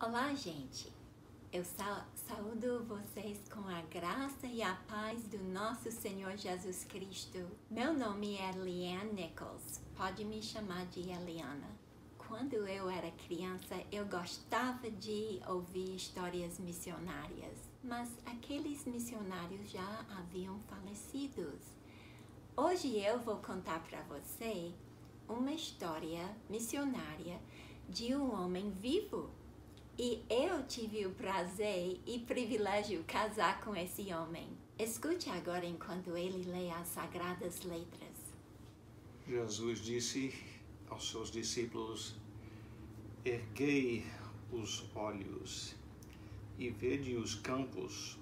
Olá, gente! Eu saúdo vocês com a graça e a paz do nosso Senhor Jesus Cristo. Meu nome é Leanne Nichols, pode me chamar de Eliana. Quando eu era criança, eu gostava de ouvir histórias missionárias, mas aqueles missionários já haviam falecido. Hoje eu vou contar para você uma história missionária de um homem vivo. E eu tive o prazer e privilégio de casar com esse homem. Escute agora enquanto ele lê as Sagradas Letras. Jesus disse aos seus discípulos: erguei os olhos e vede os campos,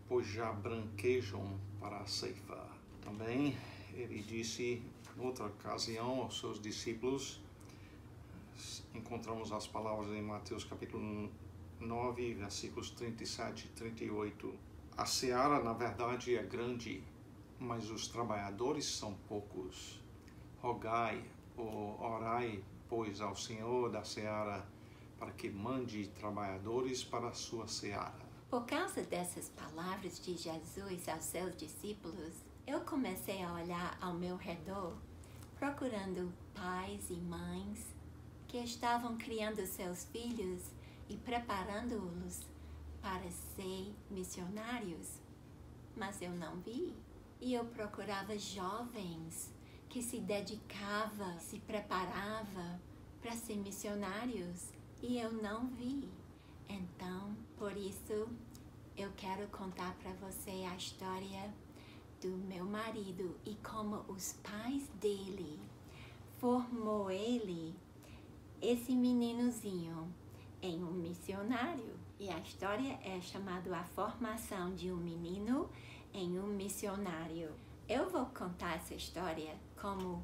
pois já branquejam para a ceifa. Também ele disse, noutra ocasião, aos seus discípulos, encontramos as palavras em Mateus capítulo 9, versículos 37 e 38. A seara, na verdade, é grande, mas os trabalhadores são poucos. Rogai ou orai, pois, ao Senhor da seara, para que mande trabalhadores para a sua seara. Por causa dessas palavras de Jesus aos seus discípulos, eu comecei a olhar ao meu redor, procurando pais e mães que estavam criando seus filhos e preparando-os para ser missionários, mas eu não vi. E eu procurava jovens que se dedicavam, se preparavam para ser missionários e eu não vi. Então, por isso, eu quero contar para você a história do meu marido e como os pais dele formou ele, esse meninozinho, em um missionário. E a história é chamada A Formação de um Menino em um Missionário. Eu vou contar essa história como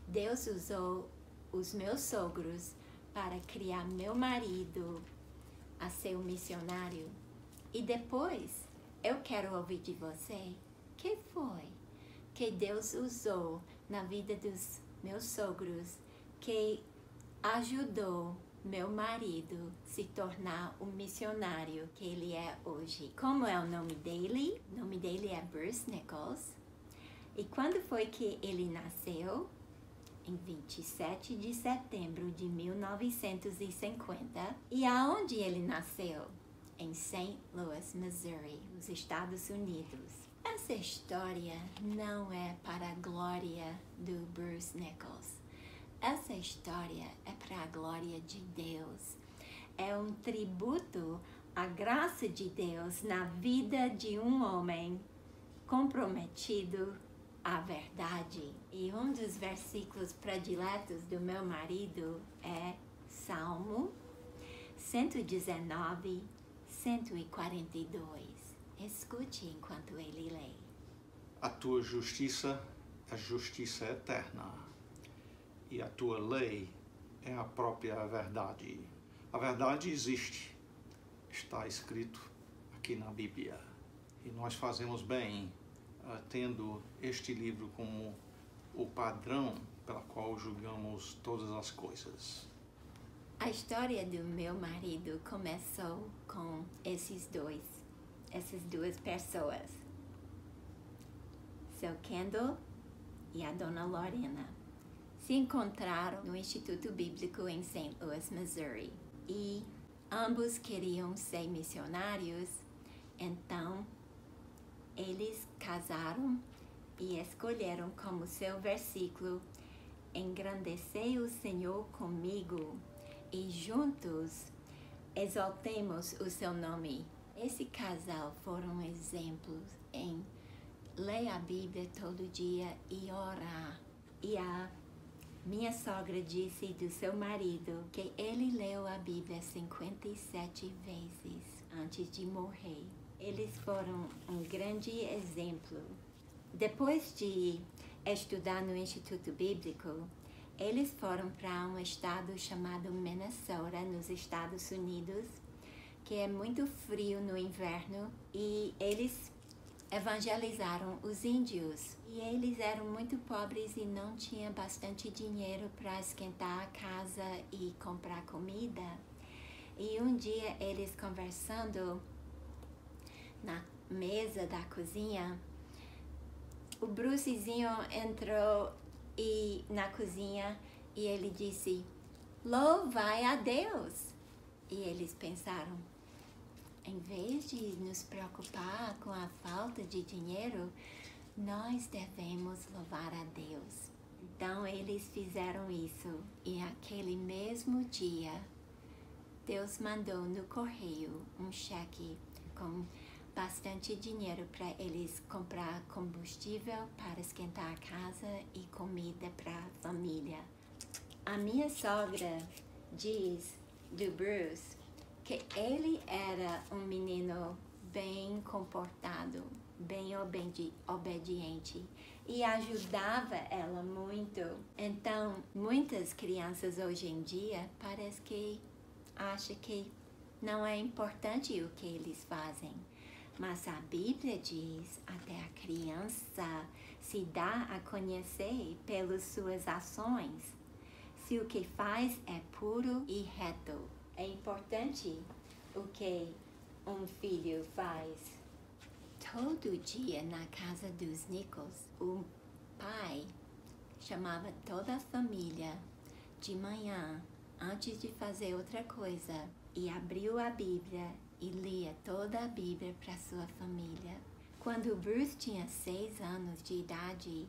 Deus usou os meus sogros para criar meu marido a ser um missionário. E depois eu quero ouvir de você que foi que Deus usou na vida dos meus sogros que ajudou meu marido se tornar o missionário que ele é hoje. Como é o nome dele? O nome dele é Bruce Nichols. E quando foi que ele nasceu? Em 27 de setembro de 1950. E aonde ele nasceu? Em St. Louis, Missouri, nos Estados Unidos. Essa história não é para a glória do Bruce Nichols. Essa história é para a glória de Deus. É um tributo à graça de Deus na vida de um homem comprometido à verdade. E um dos versículos prediletos do meu marido é Salmo 119, 142. Escute enquanto ele lê. A tua justiça é justiça eterna, e a tua lei é a própria verdade. A verdade existe, está escrito aqui na Bíblia. E nós fazemos bem tendo este livro como o padrão pela qual julgamos todas as coisas. A história do meu marido começou com essas duas pessoas, seu Kendall e a dona Lorena. Se encontraram no Instituto Bíblico em St. Louis, Missouri. E ambos queriam ser missionários, então eles casaram e escolheram como seu versículo: engrandecei o Senhor comigo e juntos exaltemos o seu nome. Esse casal foram exemplos em ler a Bíblia todo dia e orar. E a minha sogra disse do seu marido que ele leu a Bíblia 57 vezes antes de morrer. Eles foram um grande exemplo. Depois de estudar no Instituto Bíblico, eles foram para um estado chamado Minnesota, nos Estados Unidos, que é muito frio no inverno, e eles evangelizaram os índios. E eles eram muito pobres e não tinham bastante dinheiro para esquentar a casa e comprar comida. E um dia eles conversando na mesa da cozinha, o Brucezinho entrou na cozinha e ele disse: "Louvai a Deus!" E eles pensaram, em vez de nos preocupar com a falta de dinheiro, nós devemos louvar a Deus. Então eles fizeram isso e aquele mesmo dia Deus mandou no correio um cheque com bastante dinheiro para eles comprar combustível para esquentar a casa e comida para a família. A minha sogra diz do Bruce que ele era um menino bem comportado, bem obediente e ajudava ela muito. Então, muitas crianças hoje em dia parece que acham que não é importante o que eles fazem. Mas a Bíblia diz até a criança se dá a conhecer pelas suas ações, se o que faz é puro e reto. É importante o que um filho faz. Todo dia na casa dos Nichols, o pai chamava toda a família de manhã, antes de fazer outra coisa, e abriu a Bíblia e lia toda a Bíblia para sua família. Quando Bruce tinha 6 anos de idade,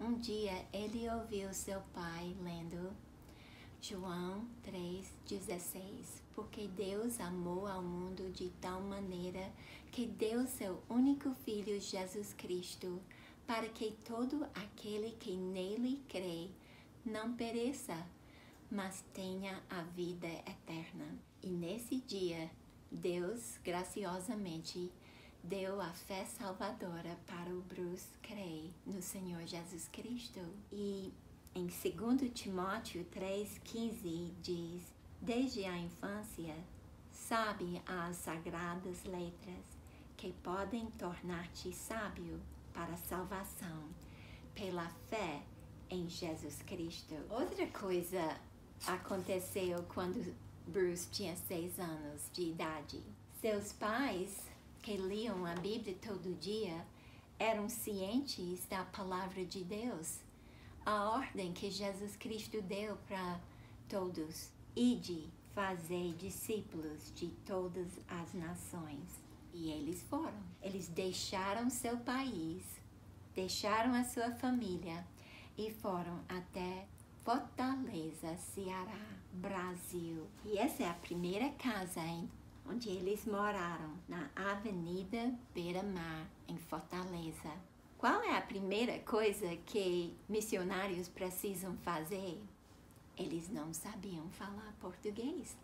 um dia ele ouviu seu pai lendo João 3,16. Porque Deus amou ao mundo de tal maneira que deu seu único Filho Jesus Cristo, para que todo aquele que nele crê não pereça, mas tenha a vida eterna. E nesse dia, Deus graciosamente deu a fé salvadora para o Bruce crer no Senhor Jesus Cristo. E em 2 Timóteo 3,15 diz: desde a infância, sabe as sagradas letras que podem tornar-te sábio para a salvação pela fé em Jesus Cristo. Outra coisa aconteceu quando Bruce tinha 6 anos de idade. Seus pais, que liam a Bíblia todo dia, eram cientes da palavra de Deus, a ordem que Jesus Cristo deu para todos: ide, fazei discípulos de todas as nações. E eles foram. Eles deixaram seu país, deixaram a sua família e foram até Fortaleza, Ceará, Brasil. E essa é a primeira casa onde eles moraram, na Avenida Beira-Mar, em Fortaleza. Qual é a primeira coisa que missionários precisam fazer? Eles não sabiam falar português,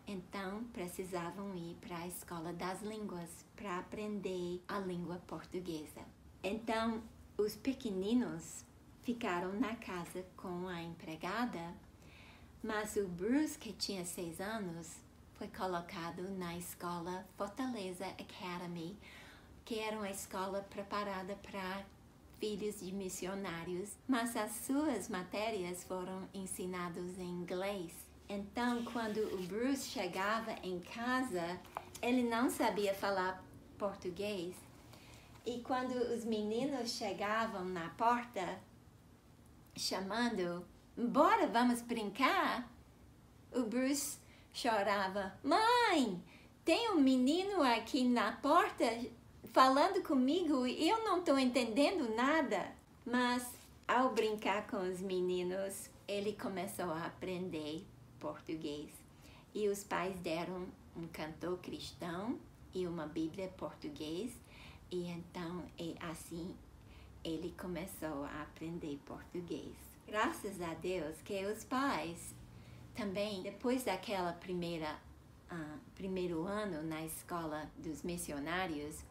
então precisavam ir para a escola das línguas para aprender a língua portuguesa. Então, os pequeninos ficaram na casa com a empregada, mas o Bruce, que tinha 6 anos, foi colocado na escola Fortaleza Academy, que era uma escola preparada para filhos de missionários, mas as suas matérias foram ensinadas em inglês. Então, quando o Bruce chegava em casa, ele não sabia falar português. E quando os meninos chegavam na porta, chamando, bora, vamos brincar, o Bruce chorava: mãe, tem um menino aqui na porta falando comigo e eu não estou entendendo nada. Mas ao brincar com os meninos, ele começou a aprender português. E os pais deram um cantor cristão e uma Bíblia português. E então, assim, ele começou a aprender português. Graças a Deus que os pais também, depois daquela primeiro ano na escola dos missionários,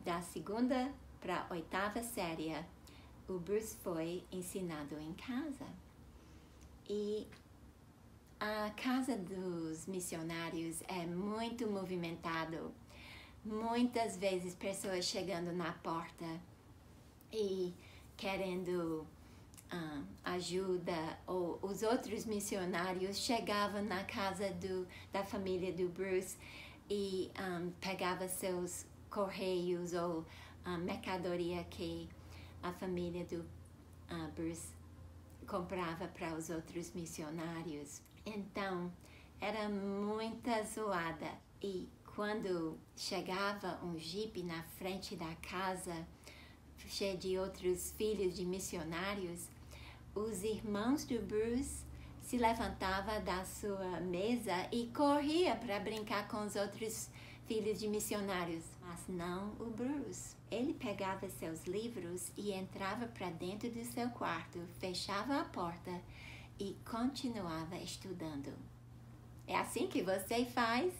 da 2ª para a 8ª série, o Bruce foi ensinado em casa. E a casa dos missionários é muito movimentado. Muitas vezes pessoas chegando na porta e querendo ajuda, ou os outros missionários chegavam na casa da família do Bruce e pegava seus correios ou mercadoria que a família do Bruce comprava para os outros missionários. Então, era muita zoada. E quando chegava um jipe na frente da casa, cheio de outros filhos de missionários, os irmãos do Bruce se levantavam da sua mesa e corria para brincar com os outros filhos de missionários. Mas não o Bruce. Ele pegava seus livros e entrava para dentro do seu quarto, fechava a porta e continuava estudando. É assim que você faz?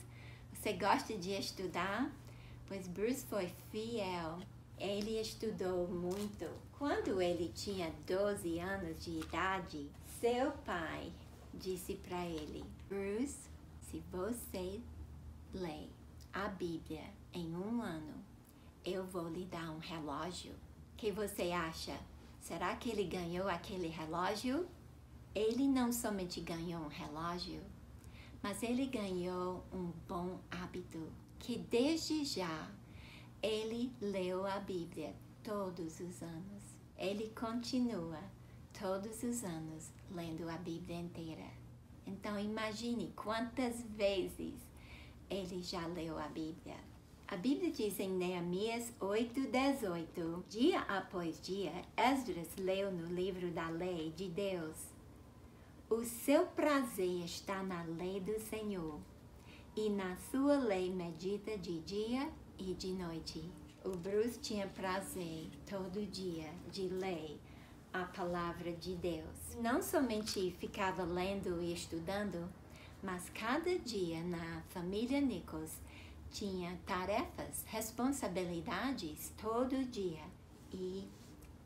Você gosta de estudar? Pois Bruce foi fiel. Ele estudou muito. Quando ele tinha 12 anos de idade, seu pai disse para ele: Bruce, se você ler a Bíblia em 1 ano, eu vou lhe dar um relógio. O que você acha? Será que ele ganhou aquele relógio? Ele não somente ganhou um relógio, mas ele ganhou um bom hábito, que desde já ele leu a Bíblia todos os anos. Ele continua todos os anos lendo a Bíblia inteira. Então imagine quantas vezes ele já leu a Bíblia. A Bíblia diz em Neemias 8:18, dia após dia, Esdras leu no livro da lei de Deus. O seu prazer está na lei do Senhor, e na sua lei medita de dia e de noite. O Bruce tinha prazer todo dia de ler a palavra de Deus. Não somente ficava lendo e estudando, mas cada dia na família Nichols tinha tarefas, responsabilidades todo dia. E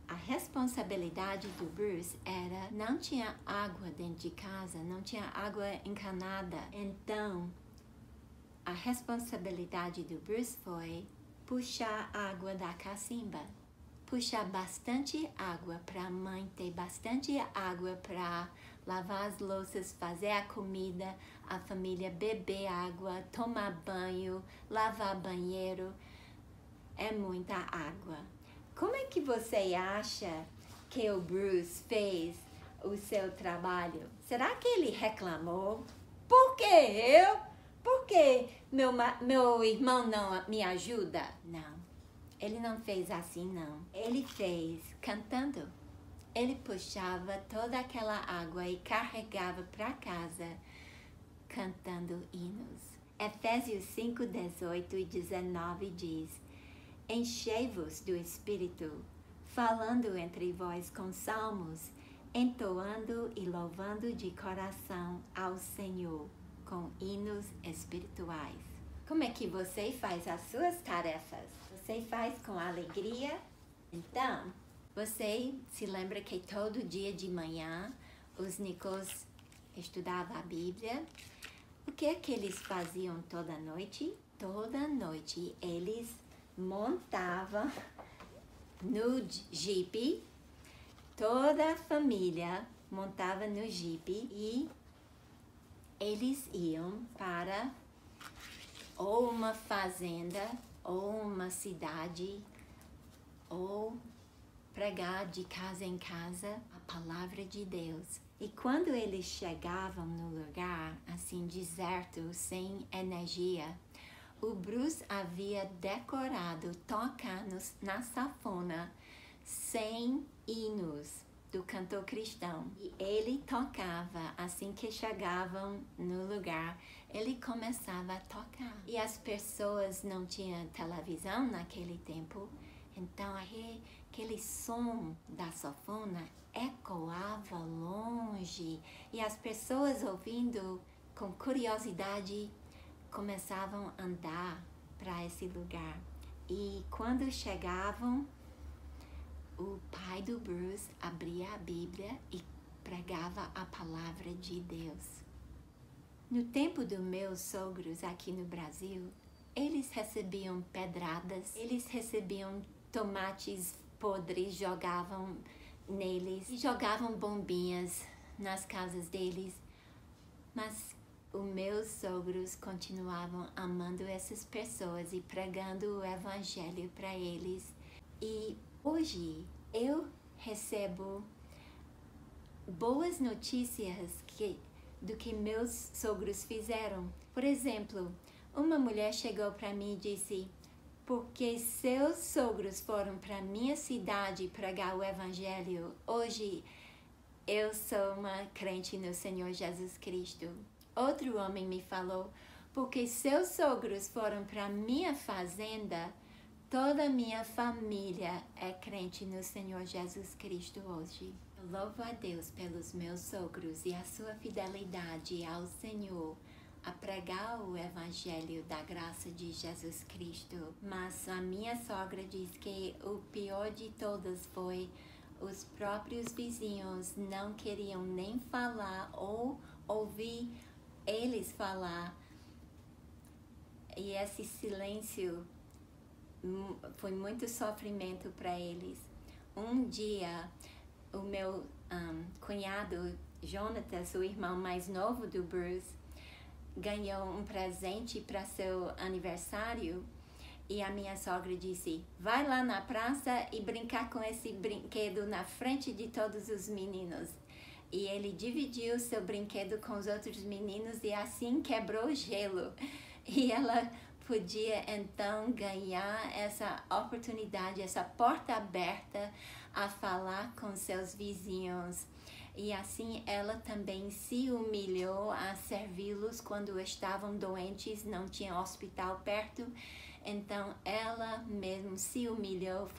a responsabilidade do Bruce era, não tinha água dentro de casa, não tinha água encanada. Então, a responsabilidade do Bruce foi puxar água da cacimba. Puxar bastante água para a mãe ter bastante água para lavar as louças, fazer a comida, a família beber água, tomar banho, lavar banheiro. É muita água. Como é que você acha que o Bruce fez o seu trabalho? Será que ele reclamou? Por que eu? Por que meu irmão não me ajuda? Não, ele não fez assim não. Ele fez cantando. Ele puxava toda aquela água e carregava para casa cantando hinos. Efésios 5:18 e 19 diz: enchei-vos do Espírito, falando entre vós com salmos, entoando e louvando de coração ao Senhor, com hinos espirituais. Como é que você faz as suas tarefas? Você faz com alegria? Então, você se lembra que todo dia de manhã os Nichols estudavam a Bíblia? O que é que eles faziam toda noite? Toda noite eles montavam no jipe, toda a família montava no jipe e eles iam para ou uma fazenda ou uma cidade ou pregar de casa em casa a palavra de Deus. E quando eles chegavam no lugar assim deserto, sem energia, o Bruce havia decorado tocar na sanfona 100 hinos do cantor cristão. E ele tocava, assim que chegavam no lugar, ele começava a tocar. E as pessoas não tinham televisão naquele tempo, então aquele som da sanfona ecoava longe. E as pessoas ouvindo com curiosidade começavam a andar para esse lugar. E quando chegavam, o pai do Bruce abria a Bíblia e pregava a palavra de Deus. No tempo dos meus sogros aqui no Brasil, eles recebiam pedradas, eles recebiam tomates podres, jogavam neles e jogavam bombinhas nas casas deles, mas os meus sogros continuavam amando essas pessoas e pregando o evangelho para eles. E hoje eu recebo boas notícias do que meus sogros fizeram. Por exemplo, uma mulher chegou para mim e disse: porque seus sogros foram para minha cidade pregar o evangelho, hoje eu sou uma crente no Senhor Jesus Cristo. Outro homem me falou: porque seus sogros foram para minha fazenda, toda a minha família é crente no Senhor Jesus Cristo hoje. Eu louvo a Deus pelos meus sogros e a sua fidelidade ao Senhor a pregar o evangelho da graça de Jesus Cristo. Mas a minha sogra diz que o pior de todas foi os próprios vizinhos não queriam nem falar ou ouvir eles falar. E esse silêncio foi muito sofrimento para eles. Um dia, o meu cunhado, Jonathan, o irmão mais novo do Bruce, ganhou um presente para seu aniversário e a minha sogra disse: vai lá na praça e brincar com esse brinquedo na frente de todos os meninos. E ele dividiu seu brinquedo com os outros meninos e assim quebrou o gelo. E ela podia então ganhar essa oportunidade, essa porta aberta a falar com seus vizinhos. E assim ela também se humilhou a servi-los quando estavam doentes, não tinha hospital perto. Então ela mesmo se humilhou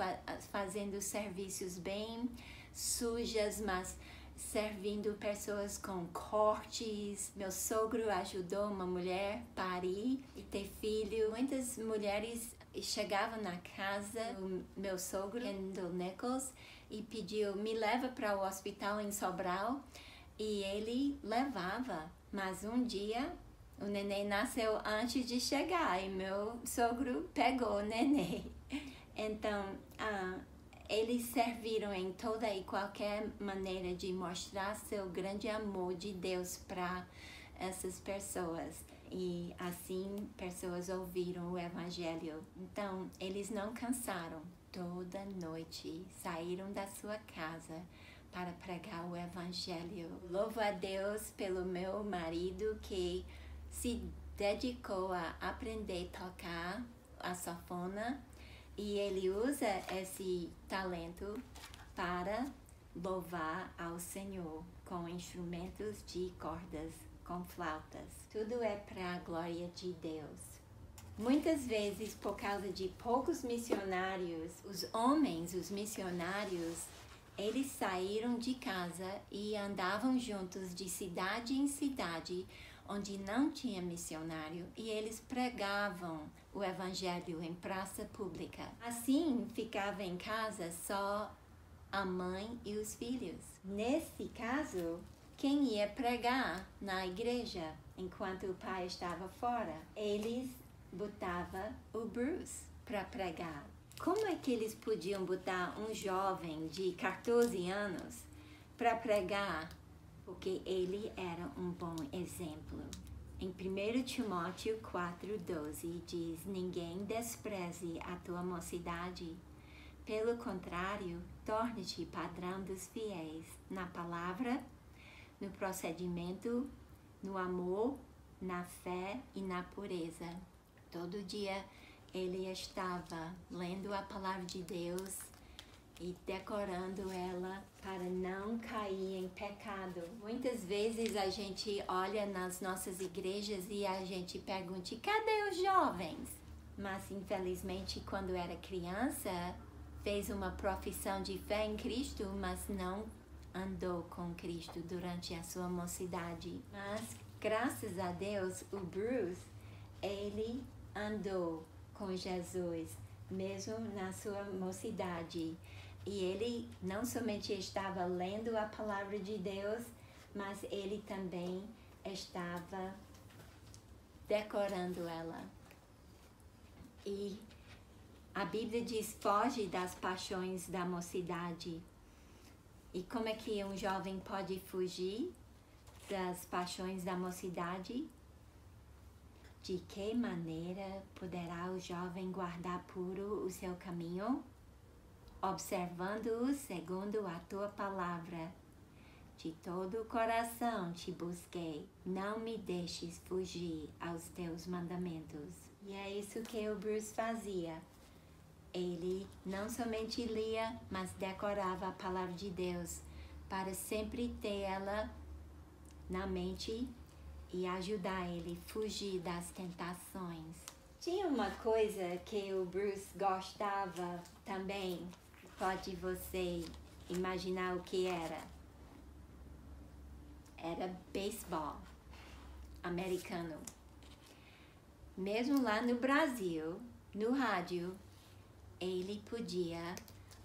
fazendo serviços bem sujas, mas servindo pessoas com cortes. Meu sogro ajudou uma mulher a parir e ter filho. Muitas mulheres chegavam na casa do meu sogro, Kendall Nichols, e pediu: me leva para o hospital em Sobral. E ele levava, mas um dia o neném nasceu antes de chegar e meu sogro pegou o neném. Então, eles serviram em toda e qualquer maneira de mostrar seu grande amor de Deus para essas pessoas. E assim, pessoas ouviram o evangelho. Então, eles não cansaram. Toda noite saíram da sua casa para pregar o evangelho. Louvo a Deus pelo meu marido que se dedicou a aprender a tocar a sanfona. E ele usa esse talento para louvar ao Senhor com instrumentos de cordas, com flautas. Tudo é para a glória de Deus. Muitas vezes, por causa de poucos missionários, os homens, os missionários, eles saíram de casa e andavam juntos de cidade em cidade, onde não tinha missionário, e eles pregavam o evangelho em praça pública. Assim, ficava em casa só a mãe e os filhos. Nesse caso, quem ia pregar na igreja enquanto o pai estava fora? Eles botavam o Bruce para pregar. Como é que eles podiam botar um jovem de 14 anos para pregar? Porque ele era um bom exemplo. Em 1 Timóteo 4,12 diz: ninguém despreze a tua mocidade. Pelo contrário, torne-te padrão dos fiéis na palavra, no procedimento, no amor, na fé e na pureza. Todo dia ele estava lendo a palavra de Deus e decorando ela para não cair em pecado. Muitas vezes a gente olha nas nossas igrejas e a gente pergunta: cadê os jovens? Mas infelizmente, quando era criança, fez uma profissão de fé em Cristo, mas não andou com Cristo durante a sua mocidade. Mas graças a Deus, o Bruce, ele andou com Jesus mesmo na sua mocidade. E ele não somente estava lendo a palavra de Deus, mas ele também estava decorando ela. E a Bíblia diz: foge das paixões da mocidade. E como é que um jovem pode fugir das paixões da mocidade? De que maneira poderá o jovem guardar puro o seu caminho? Observando-o segundo a tua palavra. De todo o coração te busquei, não me deixes fugir aos teus mandamentos. E é isso que o Bruce fazia. Ele não somente lia, mas decorava a palavra de Deus para sempre ter ela na mente e ajudar ele a fugir das tentações. Tinha uma coisa que o Bruce gostava também. Pode você imaginar o que era? Era beisebol americano. Mesmo lá no Brasil, no rádio, ele podia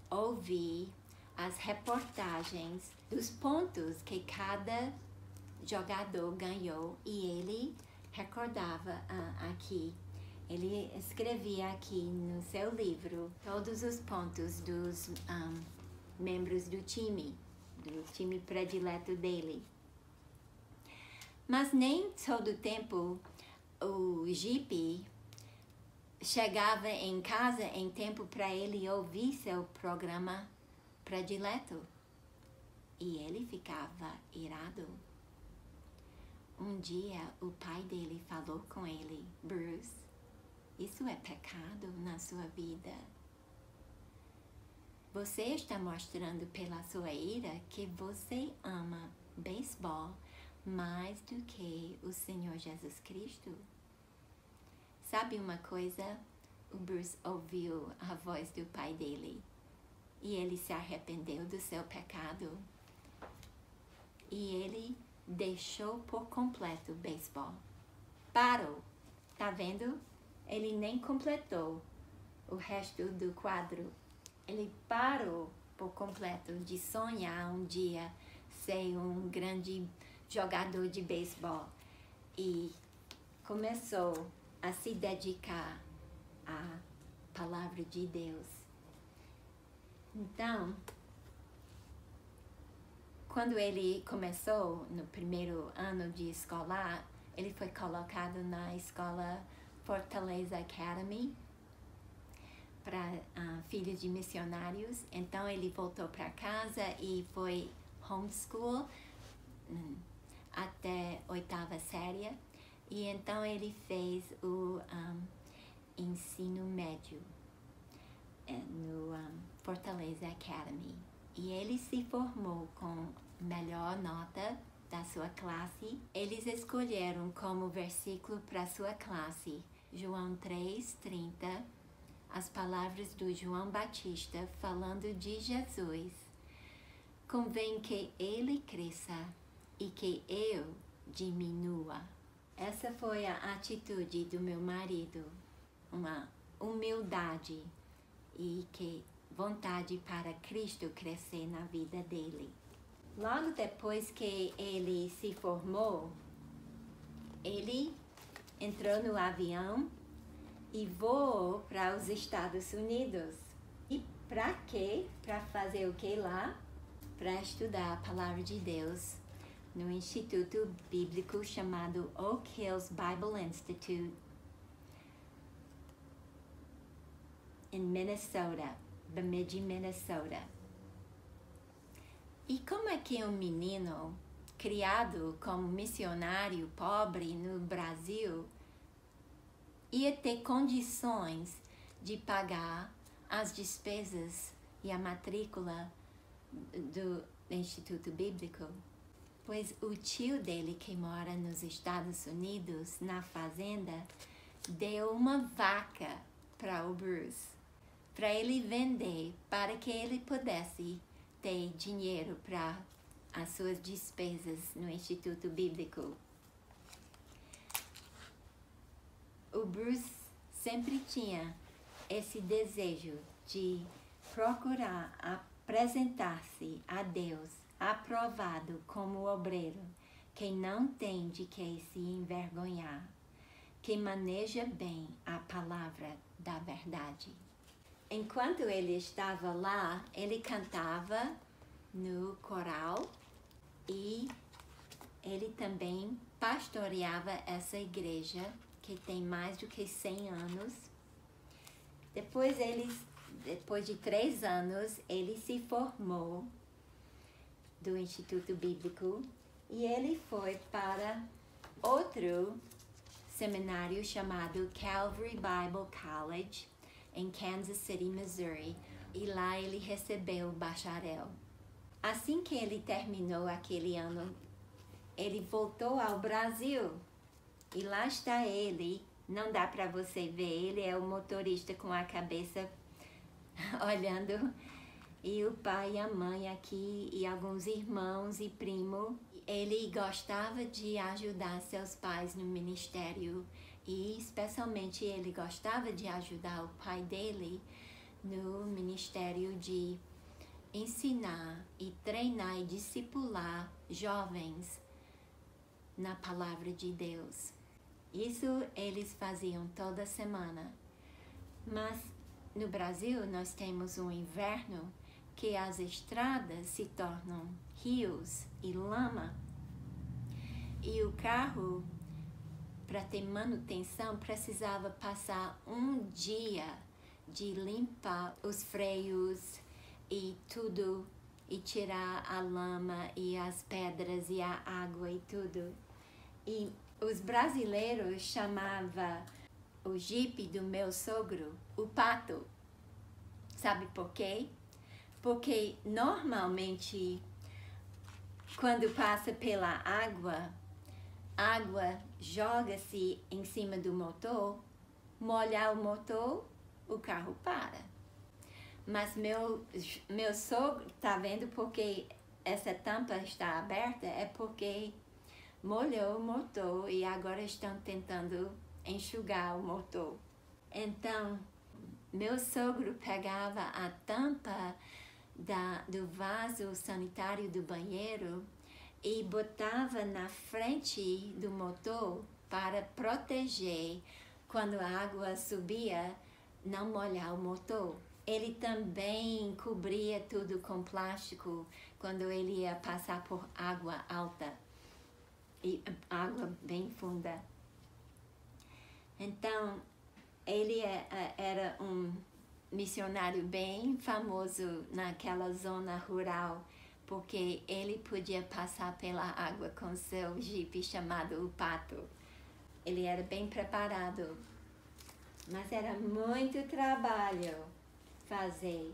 ouvir as reportagens dos pontos que cada jogador ganhou e ele recordava aqui. Ele escrevia aqui no seu livro todos os pontos dos membros do time predileto dele. Mas nem todo o tempo o Jeep chegava em casa em tempo para ele ouvir seu programa predileto. E ele ficava irado. Um dia o pai dele falou com ele: Bruce, isso é pecado na sua vida. Você está mostrando pela sua ira que você ama beisebol mais do que o Senhor Jesus Cristo. Sabe uma coisa? O Bruce ouviu a voz do pai dele e ele se arrependeu do seu pecado. E ele deixou por completo o beisebol. Parou. Tá vendo? Ele nem completou o resto do quadro. Ele parou por completo de sonhar um dia ser um grande jogador de beisebol e começou a se dedicar à palavra de Deus. Então, quando ele começou no primeiro ano de escolar, ele foi colocado na escola Fortaleza Academy para filhos de missionários. Então ele voltou para casa e foi homeschool até 8ª série. E então ele fez o ensino médio no Fortaleza Academy. E ele se formou com melhor nota da sua classe. Eles escolheram como versículo para sua classe João 3:30, as palavras do João Batista falando de Jesus. Convém que ele cresça e que eu diminua. Essa foi a atitude do meu marido, uma humildade e que vontade para Cristo crescer na vida dele. Logo depois que ele se formou, ele entrou no avião e voou para os Estados Unidos. E para quê? Para fazer o que lá? Para estudar a palavra de Deus no Instituto Bíblico chamado Oak Hills Bible Institute em Minnesota, Bemidji, Minnesota. E como é que um menino criado como missionário pobre no Brasil ia ter condições de pagar as despesas e a matrícula do Instituto Bíblico? Pois o tio dele, que mora nos Estados Unidos, na fazenda, deu uma vaca para o Bruce, para ele vender, para que ele pudesse ter dinheiro para as suas despesas no Instituto Bíblico. O Bruce sempre tinha esse desejo de procurar apresentar-se a Deus aprovado como obreiro, que não tem de que se envergonhar, que maneja bem a palavra da verdade. Enquanto ele estava lá, ele cantava no coral e ele também pastoreava essa igreja que tem mais do que 100 anos. Depois de 3 anos, ele se formou do Instituto Bíblico e ele foi para outro seminário chamado Calvary Bible College em Kansas City, Missouri, e lá ele recebeu o bacharel. Assim que ele terminou aquele ano, ele voltou ao Brasil e lá está ele. Não dá para você ver, ele é o motorista com a cabeça olhando, e o pai e a mãe aqui e alguns irmãos e primo. Ele gostava de ajudar seus pais no ministério e especialmente ele gostava de ajudar o pai dele no ministério de ensinar e treinar e discipular jovens na palavra de Deus. Isso eles faziam toda semana. Mas no Brasil nós temos um inverno que as estradas se tornam rios e lama. E o carro, para ter manutenção, precisava passar um dia de limpar os freios e tudo, e tirar a lama e as pedras e a água e tudo. E os brasileiros chamavam o Jeep do meu sogro o pato. Sabe por quê? Porque normalmente quando passa pela água, a água joga-se em cima do motor, molhar o motor, o carro para. Mas meu sogro, tá vendo porque essa tampa está aberta? É porque molhou o motor e agora estão tentando enxugar o motor. Então, meu sogro pegava a tampa do vaso sanitário do banheiro e botava na frente do motor para proteger quando a água subia, não molhar o motor. Ele também cobria tudo com plástico quando ele ia passar por água alta e água bem funda. Então, ele era um missionário bem famoso naquela zona rural, porque ele podia passar pela água com seu jipe chamado o Pato. Ele era bem preparado, mas era muito trabalho fazer.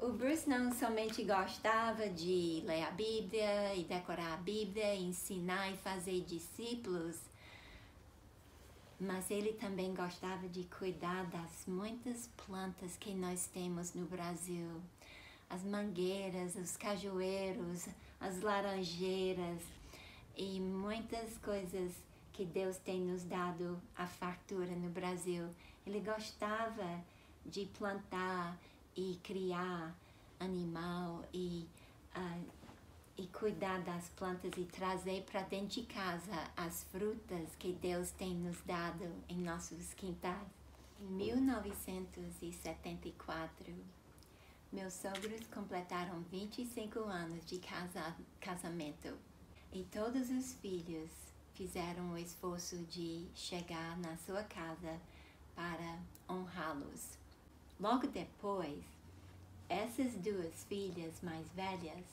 O Bruce não somente gostava de ler a Bíblia e decorar a Bíblia, ensinar e fazer discípulos, mas ele também gostava de cuidar das muitas plantas que nós temos no Brasil. As mangueiras, os cajueiros, as laranjeiras e muitas coisas que Deus tem nos dado a fartura no Brasil. Ele gostava de plantar e criar animal e cuidar das plantas e trazer para dentro de casa as frutas que Deus tem nos dado em nossos quintais. Em 1974, meus sogros completaram 25 anos de casamento e todos os filhos fizeram o esforço de chegar na sua casa para honrá-los. Logo depois, essas duas filhas mais velhas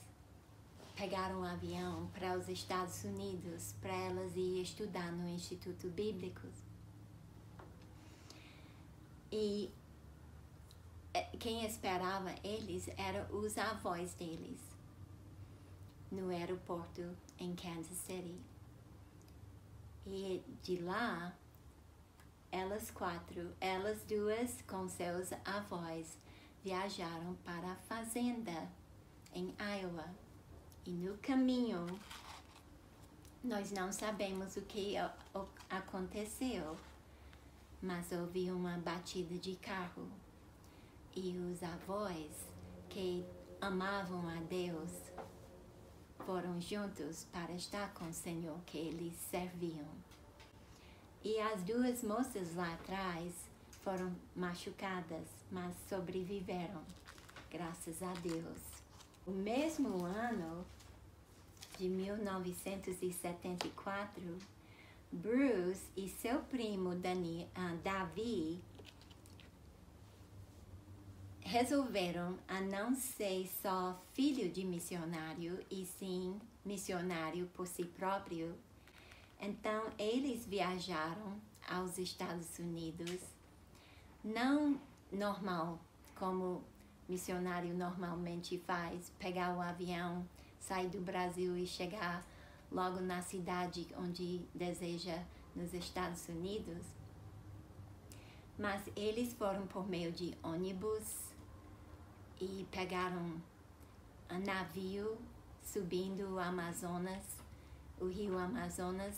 pegaram um avião para os Estados Unidos para elas ir estudar no Instituto Bíblico. E quem esperava eles eram os avós deles no aeroporto em Kansas City. E de lá, elas duas com seus avós viajaram para a fazenda em Iowa. E no caminho, nós não sabemos o que aconteceu, mas houve uma batida de carro. E os avós que amavam a Deus foram juntos para estar com o Senhor que eles serviam. E as duas moças lá atrás foram machucadas, mas sobreviveram, graças a Deus. O mesmo ano de 1974, Bruce e seu primo Davi resolveram a não ser só filho de missionário, e sim missionário por si próprio. Então, eles viajaram aos Estados Unidos, não normal, como missionário normalmente faz, pegar o avião, sair do Brasil e chegar logo na cidade onde deseja, nos Estados Unidos. Mas eles foram por meio de ônibus e pegaram um navio subindo o Amazonas, o rio Amazonas,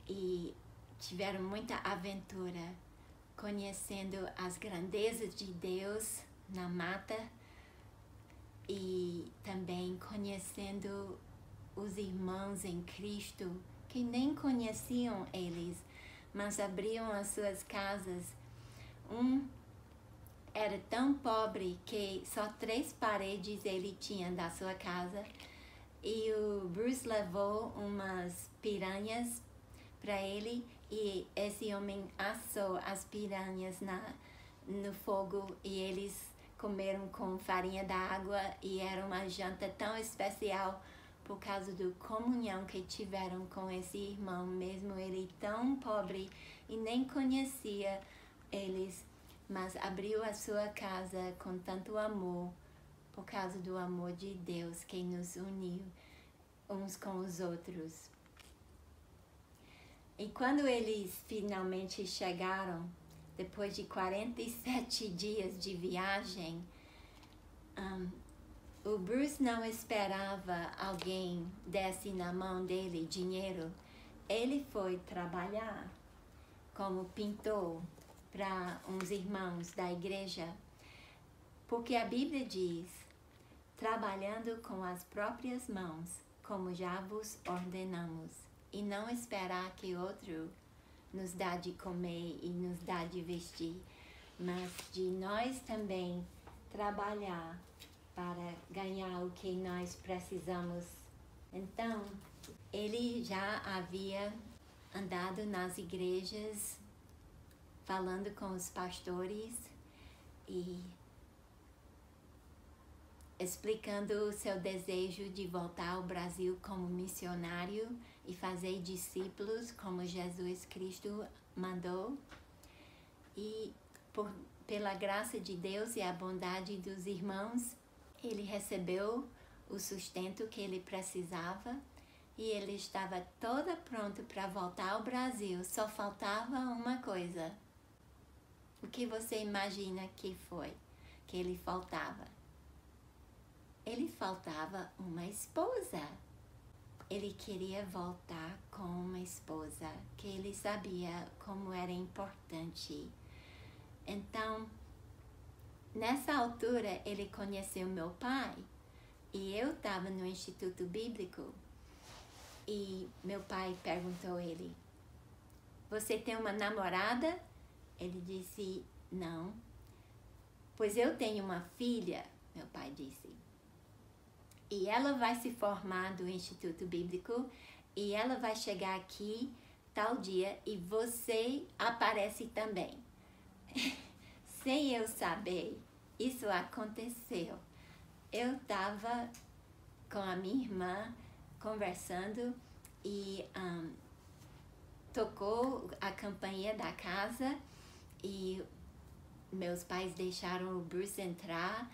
e tiveram muita aventura, conhecendo as grandezas de Deus na mata e também conhecendo os irmãos em Cristo que nem conheciam eles, mas abriam as suas casas. Era tão pobre que só 3 paredes ele tinha da sua casa, e o Bruce levou umas piranhas para ele, e esse homem assou as piranhas no fogo, e eles comeram com farinha d'água, e era uma janta tão especial por causa da comunhão que tiveram com esse irmão, mesmo ele tão pobre e nem conhecia eles, mas abriu a sua casa com tanto amor, por causa do amor de Deus que nos uniu uns com os outros. E quando eles finalmente chegaram, depois de 47 dias de viagem, o Bruce não esperava alguém desse na mão dele dinheiro. Ele foi trabalhar como pintor para uns irmãos da igreja, porque a Bíblia diz, trabalhando com as próprias mãos, como já vos ordenamos, e não esperar que outro nos dá de comer e nos dá de vestir, mas de nós também trabalhar para ganhar o que nós precisamos. Então, ele já havia andado nas igrejas, falando com os pastores e explicando o seu desejo de voltar ao Brasil como missionário e fazer discípulos como Jesus Cristo mandou. E pela graça de Deus e a bondade dos irmãos, ele recebeu o sustento que ele precisava, e ele estava todo pronto para voltar ao Brasil. Só faltava uma coisa. O que você imagina que foi que ele faltava? Ele faltava uma esposa. Ele queria voltar com uma esposa, que ele sabia como era importante. Então, nessa altura, ele conheceu meu pai, e eu estava no Instituto Bíblico, e meu pai perguntou a ele, você tem uma namorada? Ele disse, não. Pois eu tenho uma filha, meu pai disse, e ela vai se formar do Instituto Bíblico, e ela vai chegar aqui tal dia, e você aparece também. Sem eu saber, isso aconteceu. Eu estava com a minha irmã conversando, e tocou a campainha da casa, e meus pais deixaram o Bruce entrar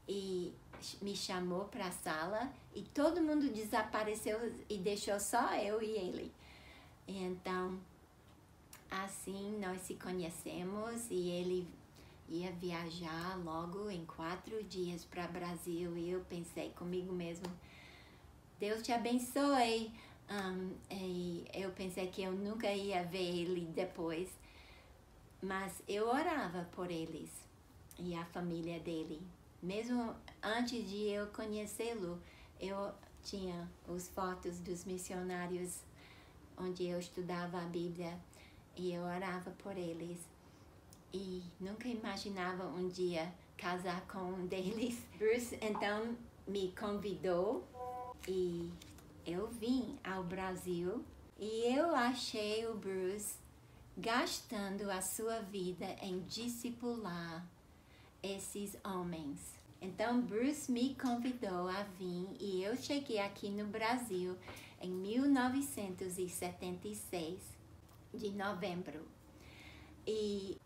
e me chamou para a sala, e todo mundo desapareceu e deixou só eu e ele. Então, assim nós se conhecemos, e ele ia viajar logo em 4 dias para o Brasil, e eu pensei comigo mesmo, Deus te abençoe. E eu pensei que eu nunca ia ver ele depois, mas eu orava por eles e a família dele. Mesmo antes de eu conhecê-lo, eu tinha as fotos dos missionários onde eu estudava a Bíblia, e eu orava por eles. E nunca imaginava um dia casar com um deles. Bruce, então, me convidou e eu vim ao Brasil e eu achei o Bruce gastando a sua vida em discipular esses homens. Então Bruce me convidou a vir e eu cheguei aqui no Brasil em 1976, de novembro. E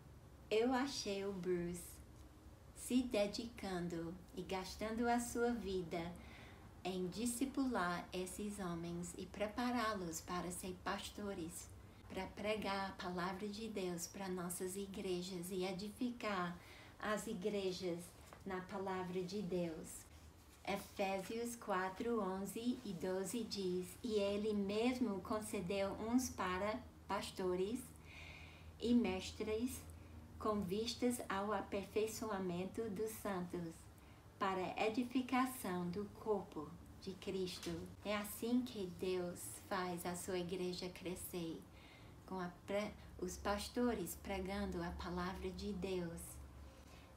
eu achei o Bruce se dedicando e gastando a sua vida em discipular esses homens e prepará-los para ser pastores, para pregar a palavra de Deus para nossas igrejas e edificar as igrejas na palavra de Deus. Efésios 4, 11 e 12 diz: E ele mesmo concedeu uns para pastores e mestres com vistas ao aperfeiçoamento dos santos, para a edificação do corpo de Cristo. É assim que Deus faz a sua igreja crescer, com os pastores pregando a palavra de Deus.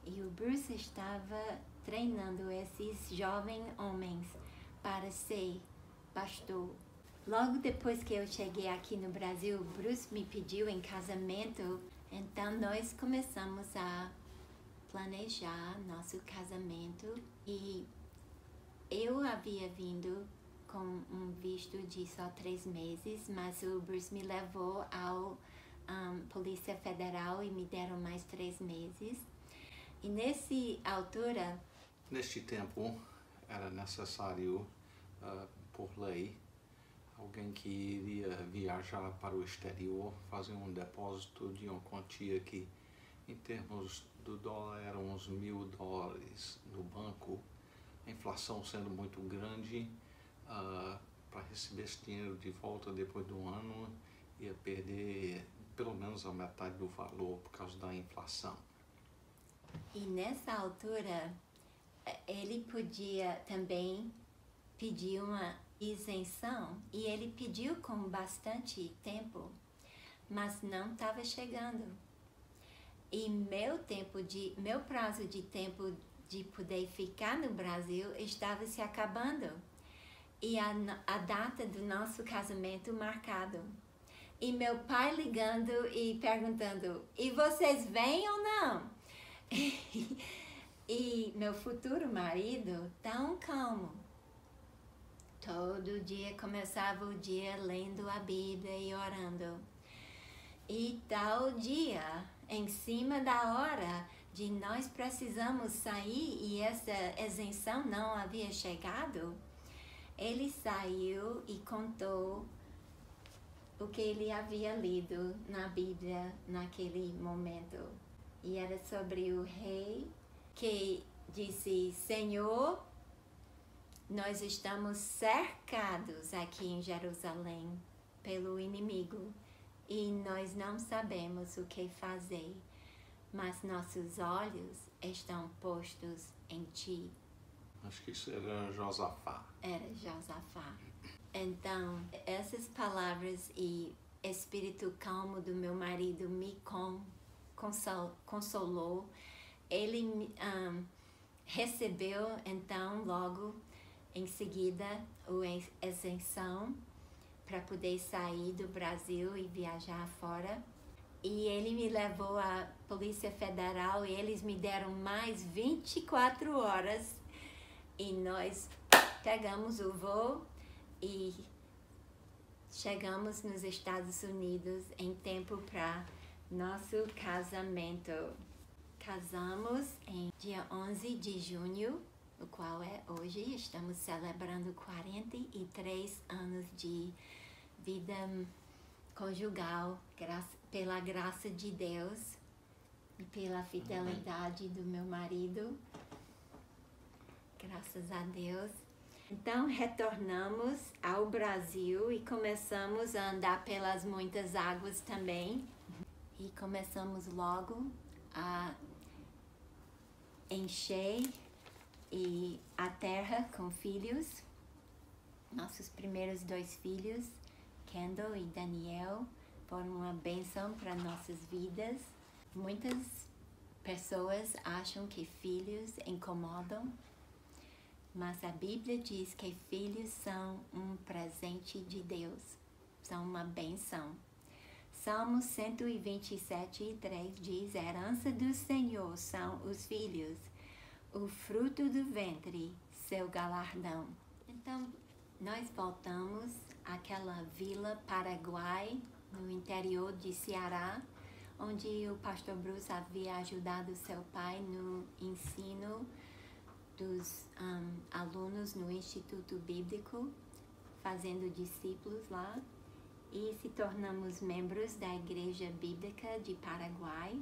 E o Bruce estava treinando esses jovens homens para ser pastor. Logo depois que eu cheguei aqui no Brasil, o Bruce me pediu em casamento, então nós começamos a planejar nosso casamento e eu havia vindo com um visto de só 3 meses, mas o Bruce me levou ao Polícia Federal e me deram mais 3 meses. E neste tempo, era necessário, por lei, alguém que iria viajar para o exterior fazer um depósito de uma quantia que, em termos do dólar, eram uns $1.000 no banco. A inflação sendo muito grande, para receber esse dinheiro de volta depois de um ano, ia perder pelo menos a metade do valor por causa da inflação. E nessa altura, ele podia também pedir uma isenção, e ele pediu com bastante tempo, mas não estava chegando. E meu prazo de tempo de poder ficar no Brasil estava se acabando. E a data do nosso casamento marcado. E meu pai ligando e perguntando: e vocês vêm ou não? E meu futuro marido, tão calmo. Todo dia começava o dia lendo a Bíblia e orando. E tal dia, em cima da hora de nós precisamos sair e essa isenção não havia chegado, ele saiu e contou o que ele havia lido na Bíblia naquele momento. E era sobre o rei que disse: Senhor, nós estamos cercados aqui em Jerusalém pelo inimigo e nós não sabemos o que fazer, mas nossos olhos estão postos em ti. Acho que isso era Josafá. Era Josafá. Então, essas palavras e espírito calmo do meu marido me consolou. Ele recebeu, então, logo em seguida, a isenção para poder sair do Brasil e viajar fora. E ele me levou à Polícia Federal e eles me deram mais 24 horas. E nós pegamos o voo e chegamos nos Estados Unidos em tempo para nosso casamento. Casamos em dia 11 de junho, o qual é hoje. Estamos celebrando 43 anos de vida conjugal, pela graça de Deus e pela fidelidade do meu marido. Graças a Deus. Então, retornamos ao Brasil e começamos a andar pelas muitas águas também. E começamos logo a encher a terra com filhos. Nossos primeiros 2 filhos, Kendall e Daniel, foram uma bênção para nossas vidas. Muitas pessoas acham que filhos incomodam. Mas a Bíblia diz que filhos são um presente de Deus, são uma benção. Salmos 127:3 diz: a herança do Senhor são os filhos, o fruto do ventre, seu galardão. Então, nós voltamos àquela vila Paraguai, no interior de Ceará, onde o pastor Bruce havia ajudado seu pai no ensino dos alunos no Instituto Bíblico, fazendo discípulos lá, e se tornamos membros da Igreja Bíblica de Paraguai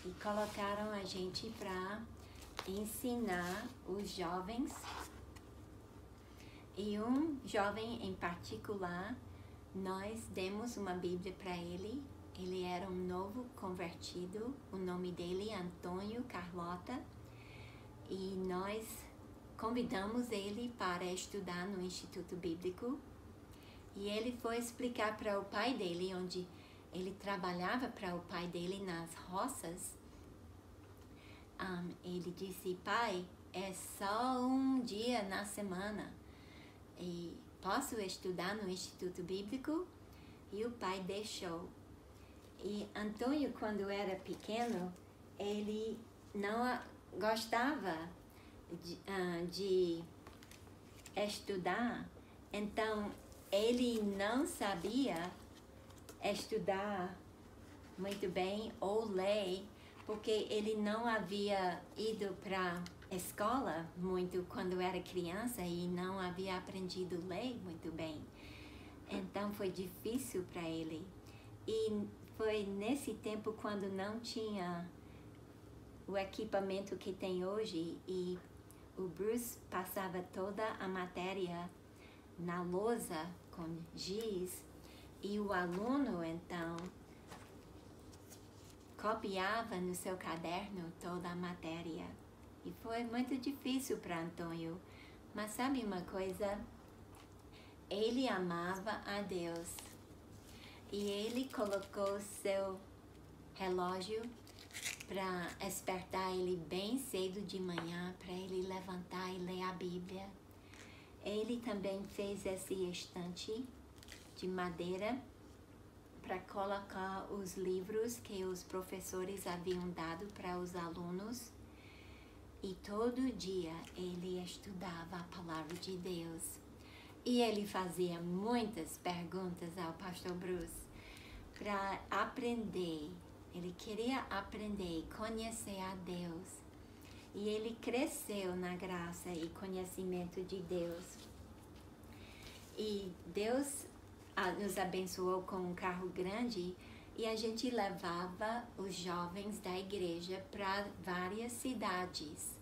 e colocaram a gente para ensinar os jovens. E um jovem em particular, nós demos uma Bíblia para ele. Ele era um novo convertido, o nome dele é Antônio Carlota, e nós convidamos ele para estudar no Instituto Bíblico. E ele foi explicar para o pai dele, onde ele trabalhava para o pai dele nas roças. Ele disse: pai, é só um dia na semana e posso estudar no Instituto Bíblico? E o pai deixou. E Antônio, quando era pequeno, ele não gostava de estudar, então ele não sabia estudar muito bem ou ler, porque ele não havia ido para a escola muito quando era criança e não havia aprendido a ler muito bem. Então foi difícil para ele. E foi nesse tempo quando não tinha o equipamento que tem hoje, e o Bruce passava toda a matéria na lousa com giz, e o aluno então copiava no seu caderno toda a matéria. E foi muito difícil para Antônio. Mas sabe uma coisa? Ele amava a Deus. E ele colocou seu relógio para despertar ele bem cedo de manhã, para ele levantar e ler a Bíblia. Ele também fez esse estante de madeira para colocar os livros que os professores haviam dado para os alunos. E todo dia ele estudava a palavra de Deus. E ele fazia muitas perguntas ao pastor Bruce para aprender. Ele queria aprender e conhecer a Deus. E ele cresceu na graça e conhecimento de Deus. E Deus nos abençoou com um carro grande, e a gente levava os jovens da igreja para várias cidades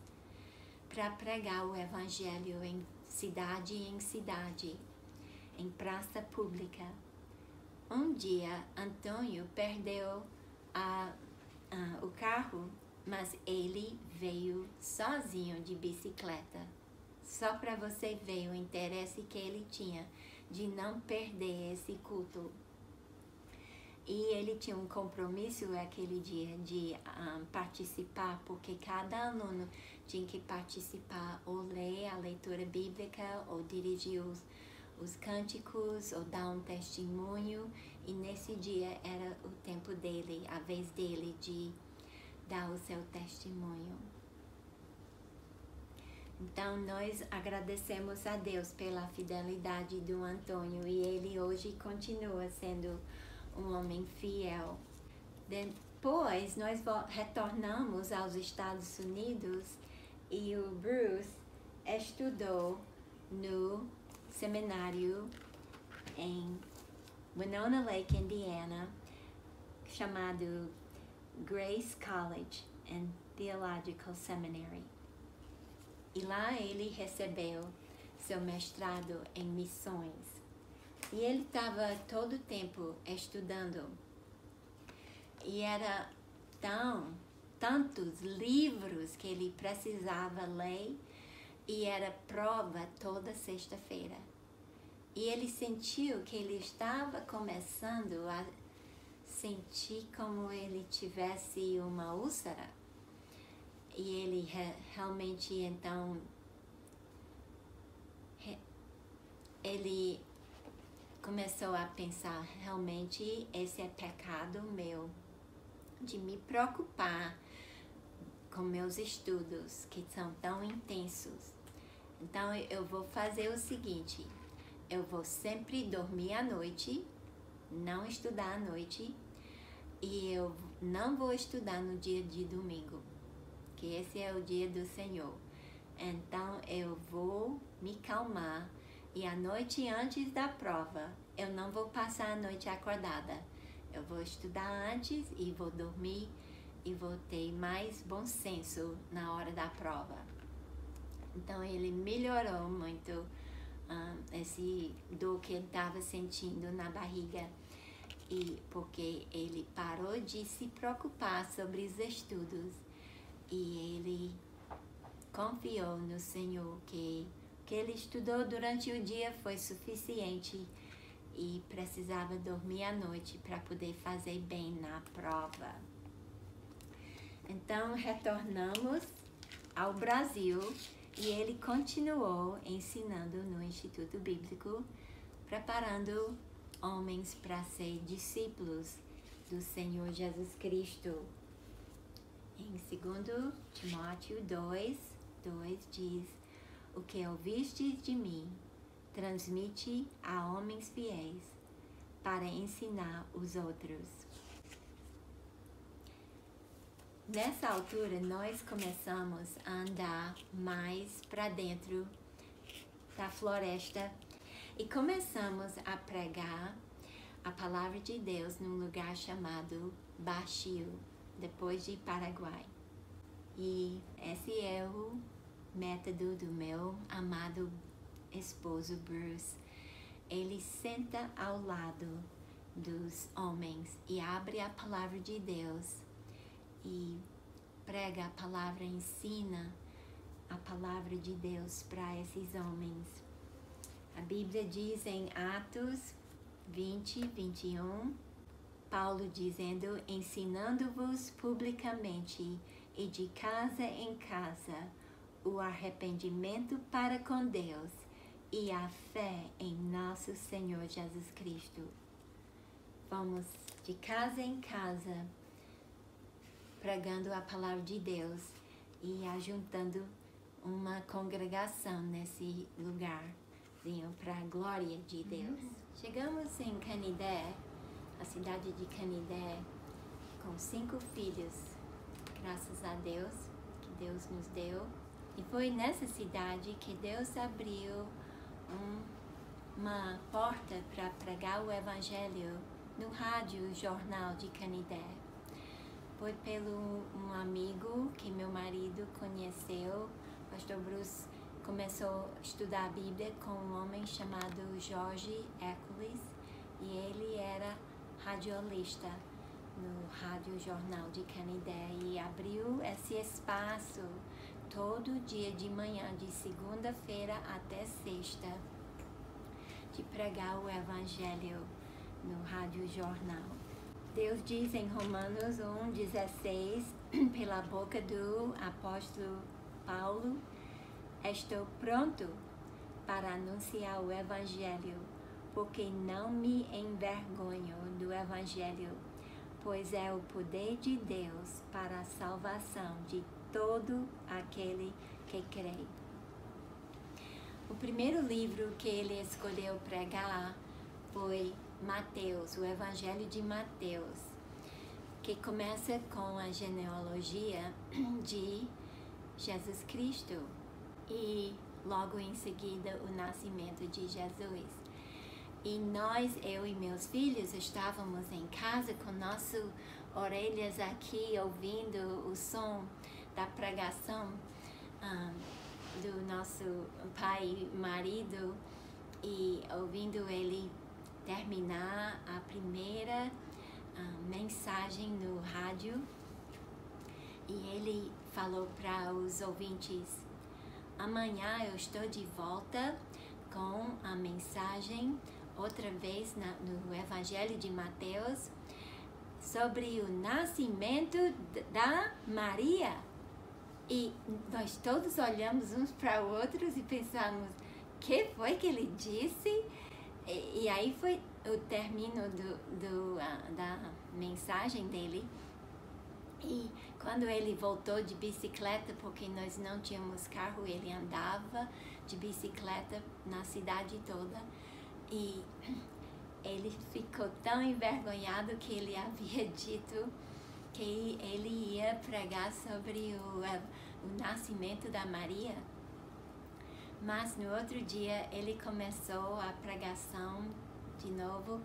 para pregar o evangelho em cidade em cidade, em praça pública. Um dia, Antônio perdeu o carro, mas ele veio sozinho de bicicleta. Só para você ver o interesse que ele tinha de não perder esse culto. E ele tinha um compromisso aquele dia de participar, porque cada aluno tinha que participar, ou ler a leitura bíblica, ou dirigir os cânticos, ou dar um testemunho. E nesse dia era o tempo dele, a vez dele de dar o seu testemunho. Então, nós agradecemos a Deus pela fidelidade do Antônio, e ele hoje continua sendo um homem fiel. Depois, nós retornamos aos Estados Unidos, e o Bruce estudou no seminário em Winona Lake, Indiana, chamado Grace College and Theological Seminary. E lá ele recebeu seu mestrado em missões. E ele estava todo o tempo estudando. E era tantos livros que ele precisava ler, e era prova toda sexta-feira. E ele sentiu que ele estava começando a sentir como ele tivesse uma úlcera. E ele realmente então ele começou a pensar, realmente esse é pecado meu, de me preocupar com meus estudos, que são tão intensos. Então eu vou fazer o seguinte, eu vou sempre dormir à noite, não estudar à noite, e eu não vou estudar no dia de domingo, que esse é o dia do Senhor. Então eu vou me calmar, e a noite antes da prova, eu não vou passar a noite acordada. Eu vou estudar antes e vou dormir e vou ter mais bom senso na hora da prova. Então ele melhorou muito esse dor que ele estava sentindo na barriga, e porque ele parou de se preocupar sobre os estudos e ele confiou no Senhor que ele estudou durante o dia foi suficiente e precisava dormir à noite para poder fazer bem na prova. Então retornamos ao Brasil e ele continuou ensinando no Instituto Bíblico, preparando homens para ser discípulos do Senhor Jesus Cristo. Em 2 Timóteo 2 diz: o que ouvistes de mim, transmite a homens fiéis para ensinar os outros. Nessa altura, nós começamos a andar mais para dentro da floresta e começamos a pregar a palavra de Deus num lugar chamado Baixio, depois de Paraguai. E esse é o método do meu amado esposo Bruce. Ele senta ao lado dos homens e abre a palavra de Deus e prega a palavra, ensina a palavra de Deus para esses homens. A Bíblia diz em Atos 20, 21, Paulo dizendo: ensinando-vos publicamente e de casa em casa o arrependimento para com Deus e a fé em nosso Senhor Jesus Cristo. Vamos de casa em casa pregando a palavra de Deus e ajuntando uma congregação nesse lugar, para a glória de Deus. Chegamos em Canidé, a cidade de Canidé, com 5 filhos, graças a Deus, que Deus nos deu. E foi nessa cidade que Deus abriu uma porta para pregar o Evangelho no rádio jornal de Canidé. Foi pelo um amigo que meu marido conheceu. O pastor Bruce começou a estudar a Bíblia com um homem chamado Jorge Eccles, e ele era radiolista no rádio jornal de Canidé e abriu esse espaço todo dia de manhã, de segunda-feira até sexta, de pregar o Evangelho no rádio jornal. Deus diz em Romanos 1,16, pela boca do apóstolo Paulo: estou pronto para anunciar o Evangelho, porque não me envergonho do Evangelho, pois é o poder de Deus para a salvação de todo aquele que crê. O primeiro livro que ele escolheu pregar foi Mateus, o Evangelho de Mateus, que começa com a genealogia de Jesus Cristo e logo em seguida o nascimento de Jesus. E nós, eu e meus filhos, estávamos em casa com nossas orelhas aqui, ouvindo o som da pregação do nosso pai e marido, e ouvindo ele terminar a primeira mensagem no rádio. E ele falou para os ouvintes: amanhã eu estou de volta com a mensagem, outra vez no Evangelho de Mateus, sobre o nascimento da Maria. E nós todos olhamos uns para outros e pensamos: que foi que ele disse? E aí foi o término da mensagem dele. E quando ele voltou de bicicleta, porque nós não tínhamos carro, ele andava de bicicleta na cidade toda. E ele ficou tão envergonhado que ele havia dito que ele ia pregar sobre o nascimento da Maria. Mas no outro dia ele começou a pregação de novo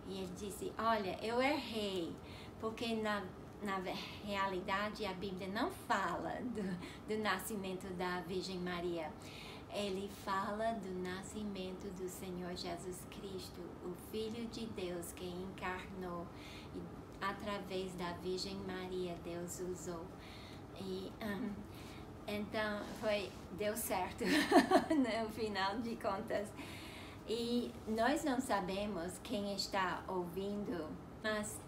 e ele disse: olha, eu errei, porque na realidade a Bíblia não fala do nascimento da Virgem Maria. Ele fala do nascimento do Senhor Jesus Cristo, o Filho de Deus que encarnou e através da Virgem Maria Deus usou. E então deu certo no final de contas. E nós não sabemos quem está ouvindo, mas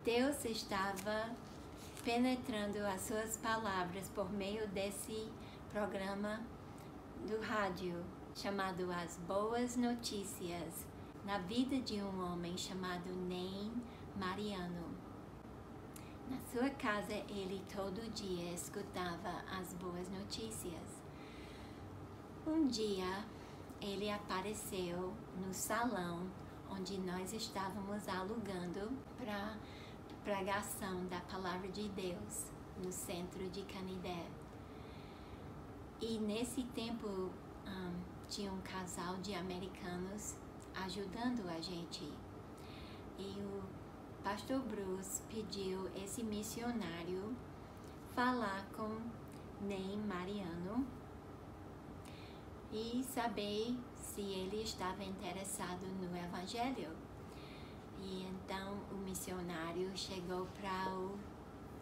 Deus estava penetrando as suas palavras por meio desse programa do rádio chamado As Boas Notícias, na vida de um homem chamado Ney Mariano. Na sua casa, ele todo dia escutava as boas notícias. Um dia, ele apareceu no salão onde nós estávamos alugando para pregação da Palavra de Deus, no centro de Canidé. E nesse tempo, tinha um casal de americanos ajudando a gente. E o pastor Bruce pediu esse missionário falar com Ney Mariano e saber se ele estava interessado no Evangelho. E então o missionário chegou para o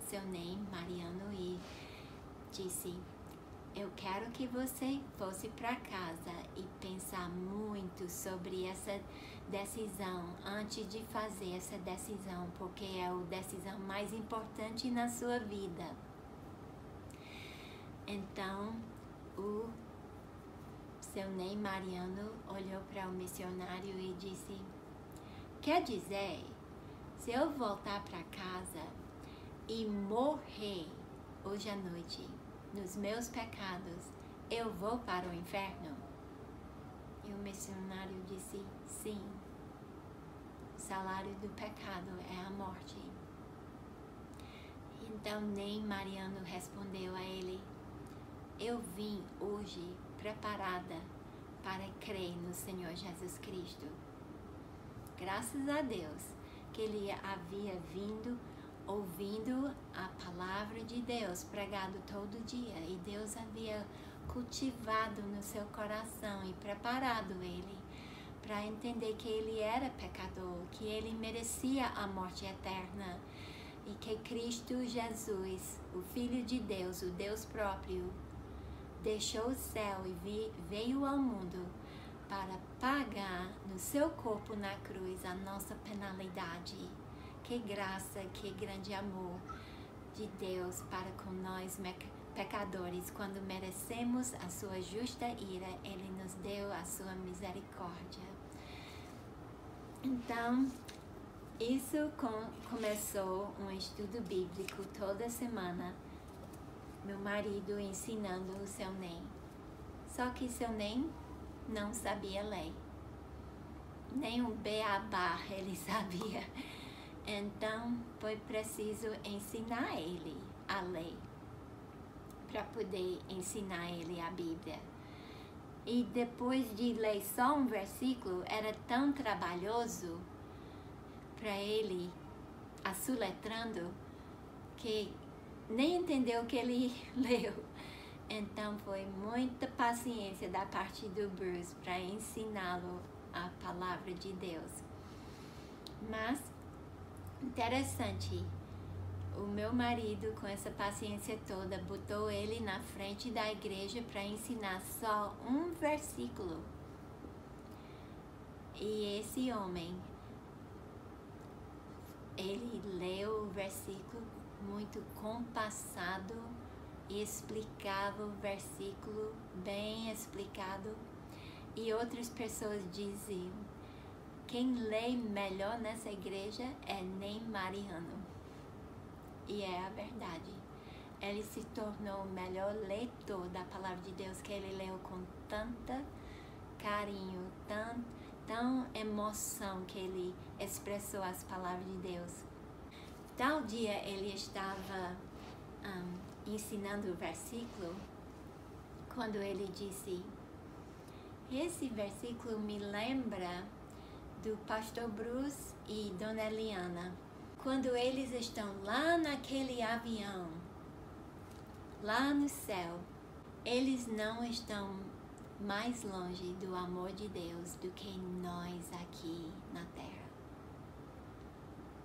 seu Ney Mariano e disse: eu quero que você fosse para casa e pensar muito sobre essa decisão antes de fazer essa decisão, porque é a decisão mais importante na sua vida. Então, o seu Ney Mariano olhou para o missionário e disse: quer dizer, se eu voltar para casa e morrer hoje à noite nos meus pecados, eu vou para o inferno? E o missionário disse: sim, o salário do pecado é a morte. Então Ney Mariano respondeu a ele: eu vim hoje preparada para crer no Senhor Jesus Cristo. Graças a Deus que ele havia vindo ouvindo a palavra de Deus pregado todo dia, e Deus havia cultivado no seu coração e preparado ele para entender que ele era pecador, que ele merecia a morte eterna e que Cristo Jesus, o Filho de Deus, o Deus próprio, deixou o céu e veio ao mundo para pagar no seu corpo na cruz a nossa penalidade. Que graça, que grande amor de Deus para com nós pecadores. Quando merecemos a sua justa ira, Ele nos deu a sua misericórdia. Então, isso começou um estudo bíblico toda semana. Meu marido ensinando o seu Ney. Só que seu Ney não sabia ler. Nem um beabá ele sabia. Então, foi preciso ensinar ele a ler, para poder ensinar ele a Bíblia. E depois de ler só um versículo, era tão trabalhoso para ele, assoletrando, que nem entendeu o que ele leu. Então, foi muita paciência da parte do Bruce para ensiná-lo a palavra de Deus. Mas interessante, o meu marido, com essa paciência toda, botou ele na frente da igreja para ensinar só um versículo. E esse homem, ele leu o versículo muito compassado e explicava o versículo bem explicado. E outras pessoas diziam, quem lê melhor nessa igreja é Ney Mariano. E é a verdade. Ele se tornou o melhor leitor da palavra de Deus, que ele leu com tanta carinho, tão emoção que ele expressou as palavras de Deus. Tal dia ele estava ensinando o versículo, quando ele disse, esse versículo me lembra do pastor Bruce e Dona Eliana, quando eles estão lá naquele avião, lá no céu, eles não estão mais longe do amor de Deus do que nós aqui na terra.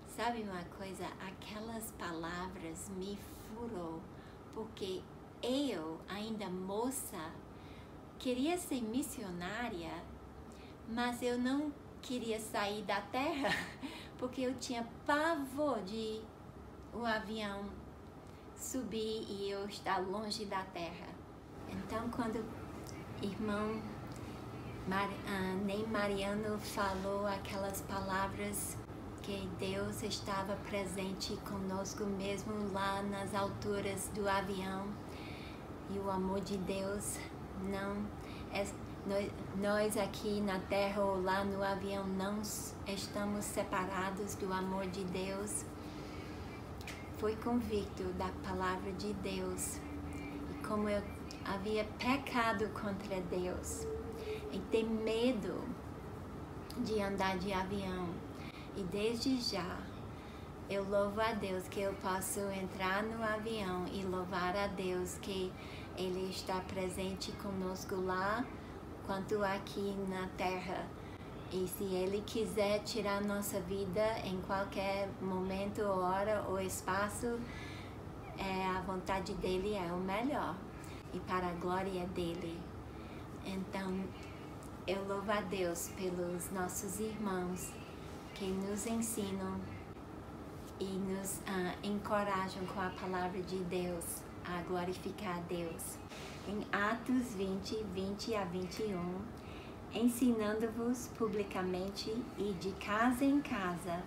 Sabe uma coisa? Aquelas palavras me furou, porque eu, ainda moça, queria ser missionária, mas eu não queria sair da terra, porque eu tinha pavor de o avião subir e eu estar longe da terra. Então, quando irmão Ney Mariano falou aquelas palavras, que Deus estava presente conosco mesmo lá nas alturas do avião, e o amor de Deus não é, nós aqui na terra ou lá no avião não estamos separados do amor de Deus. Fui convicto da palavra de Deus e como eu havia pecado contra Deus e ter medo de andar de avião. E desde já eu louvo a Deus que eu posso entrar no avião e louvar a Deus que Ele está presente conosco lá quanto aqui na terra. E se Ele quiser tirar nossa vida em qualquer momento, hora ou espaço, a vontade dEle é o melhor e para a glória dEle. Então, eu louvo a Deus pelos nossos irmãos que nos ensinam e nos encorajam com a palavra de Deus a glorificar a Deus. Em Atos 20 a 21, ensinando-vos publicamente e de casa em casa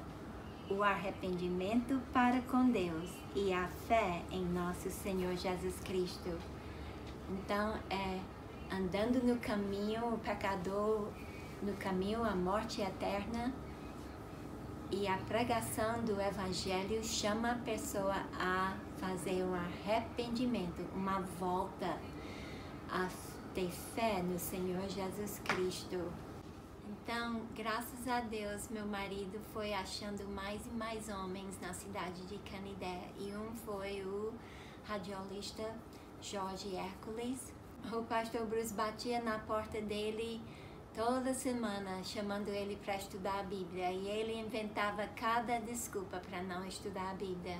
o arrependimento para com Deus e a fé em nosso Senhor Jesus Cristo. Então, andando no caminho, o pecador, no caminho à morte eterna, e a pregação do Evangelho chama a pessoa a fazer um arrependimento, uma volta, a ter fé no Senhor Jesus Cristo. Então, graças a Deus, meu marido foi achando mais e mais homens na cidade de Canidé. E um foi o radiolista Jorge Hércules. O pastor Bruce batia na porta dele toda semana, chamando ele para estudar a Bíblia. E ele inventava cada desculpa para não estudar a Bíblia.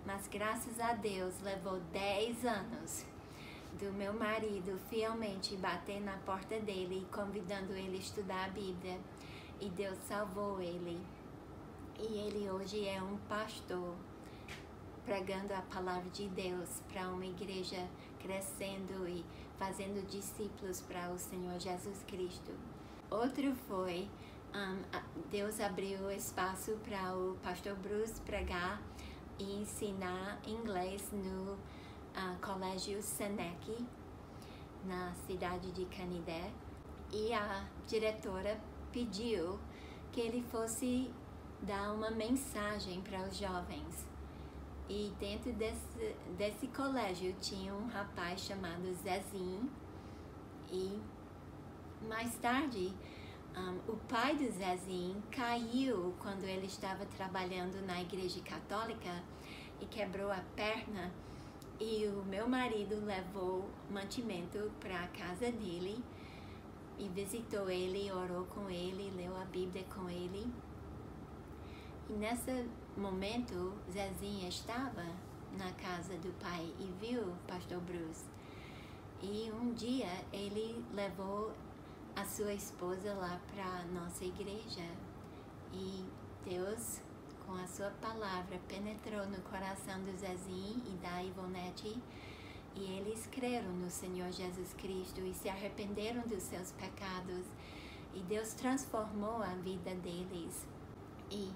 Mas graças a Deus, levou 10 anos do meu marido fielmente bater na porta dele, convidando ele a estudar a Bíblia. E Deus salvou ele. E ele hoje é um pastor, pregando a palavra de Deus para uma igreja crescendo e fazendo discípulos para o Senhor Jesus Cristo. Outro foi, Deus abriu espaço para o pastor Bruce pregar e ensinar inglês no Colégio Senec, na cidade de Canidé. E a diretora pediu que ele fosse dar uma mensagem para os jovens. E dentro desse colégio tinha um rapaz chamado Zezinho. E mais tarde, o pai do Zezinho caiu quando ele estava trabalhando na igreja católica e quebrou a perna. E o meu marido levou mantimento para a casa dele e visitou ele, orou com ele, leu a Bíblia com ele. E nesse momento, Zezinho estava na casa do pai e viu o pastor Bruce. E um dia ele levou a sua esposa lá para a nossa igreja. E Deus, com a sua palavra, penetrou no coração do Zezinho e da Ivonete. E eles creram no Senhor Jesus Cristo e se arrependeram dos seus pecados. E Deus transformou a vida deles e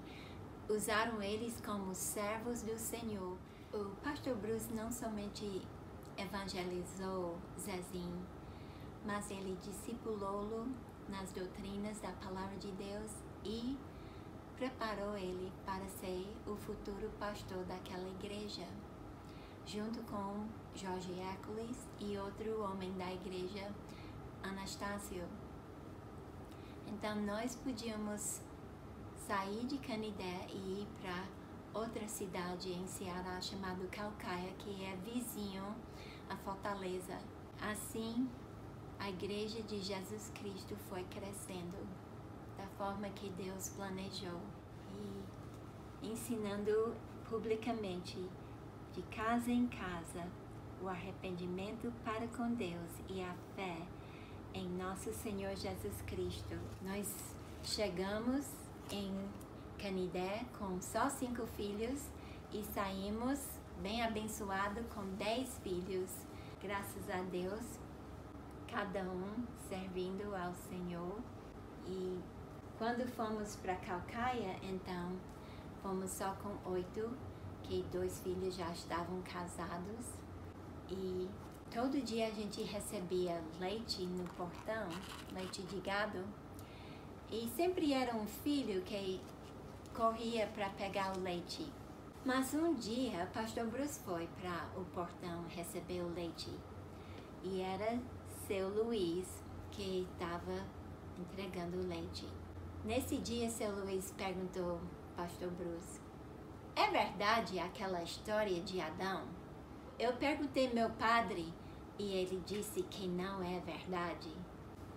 usaram eles como servos do Senhor. O pastor Bruce não somente evangelizou Zezinho, mas ele discipulou-lo nas doutrinas da Palavra de Deus e preparou ele para ser o futuro pastor daquela igreja, junto com Jorge Hércules e outro homem da igreja, Anastácio. Então nós podíamos sair de Canidé e ir para outra cidade em Ceará chamada Caucaia, que é vizinho a Fortaleza. Assim, a Igreja de Jesus Cristo foi crescendo da forma que Deus planejou e ensinando publicamente, de casa em casa, o arrependimento para com Deus e a fé em nosso Senhor Jesus Cristo. Nós chegamos em Canidé com só 5 filhos e saímos bem abençoados com 10 filhos. Graças a Deus, cada um servindo ao Senhor. E quando fomos para Caucaia, então, fomos só com 8, que 2 filhos já estavam casados. E todo dia a gente recebia leite no portão, leite de gado. E sempre era um filho que corria para pegar o leite. Mas um dia, o pastor Bruce foi para o portão receber o leite. E era seu Luiz que estava entregando o leite. Nesse dia, seu Luiz perguntou, pastor Bruce, é verdade aquela história de Adão? Eu perguntei meu padre e ele disse que não é verdade.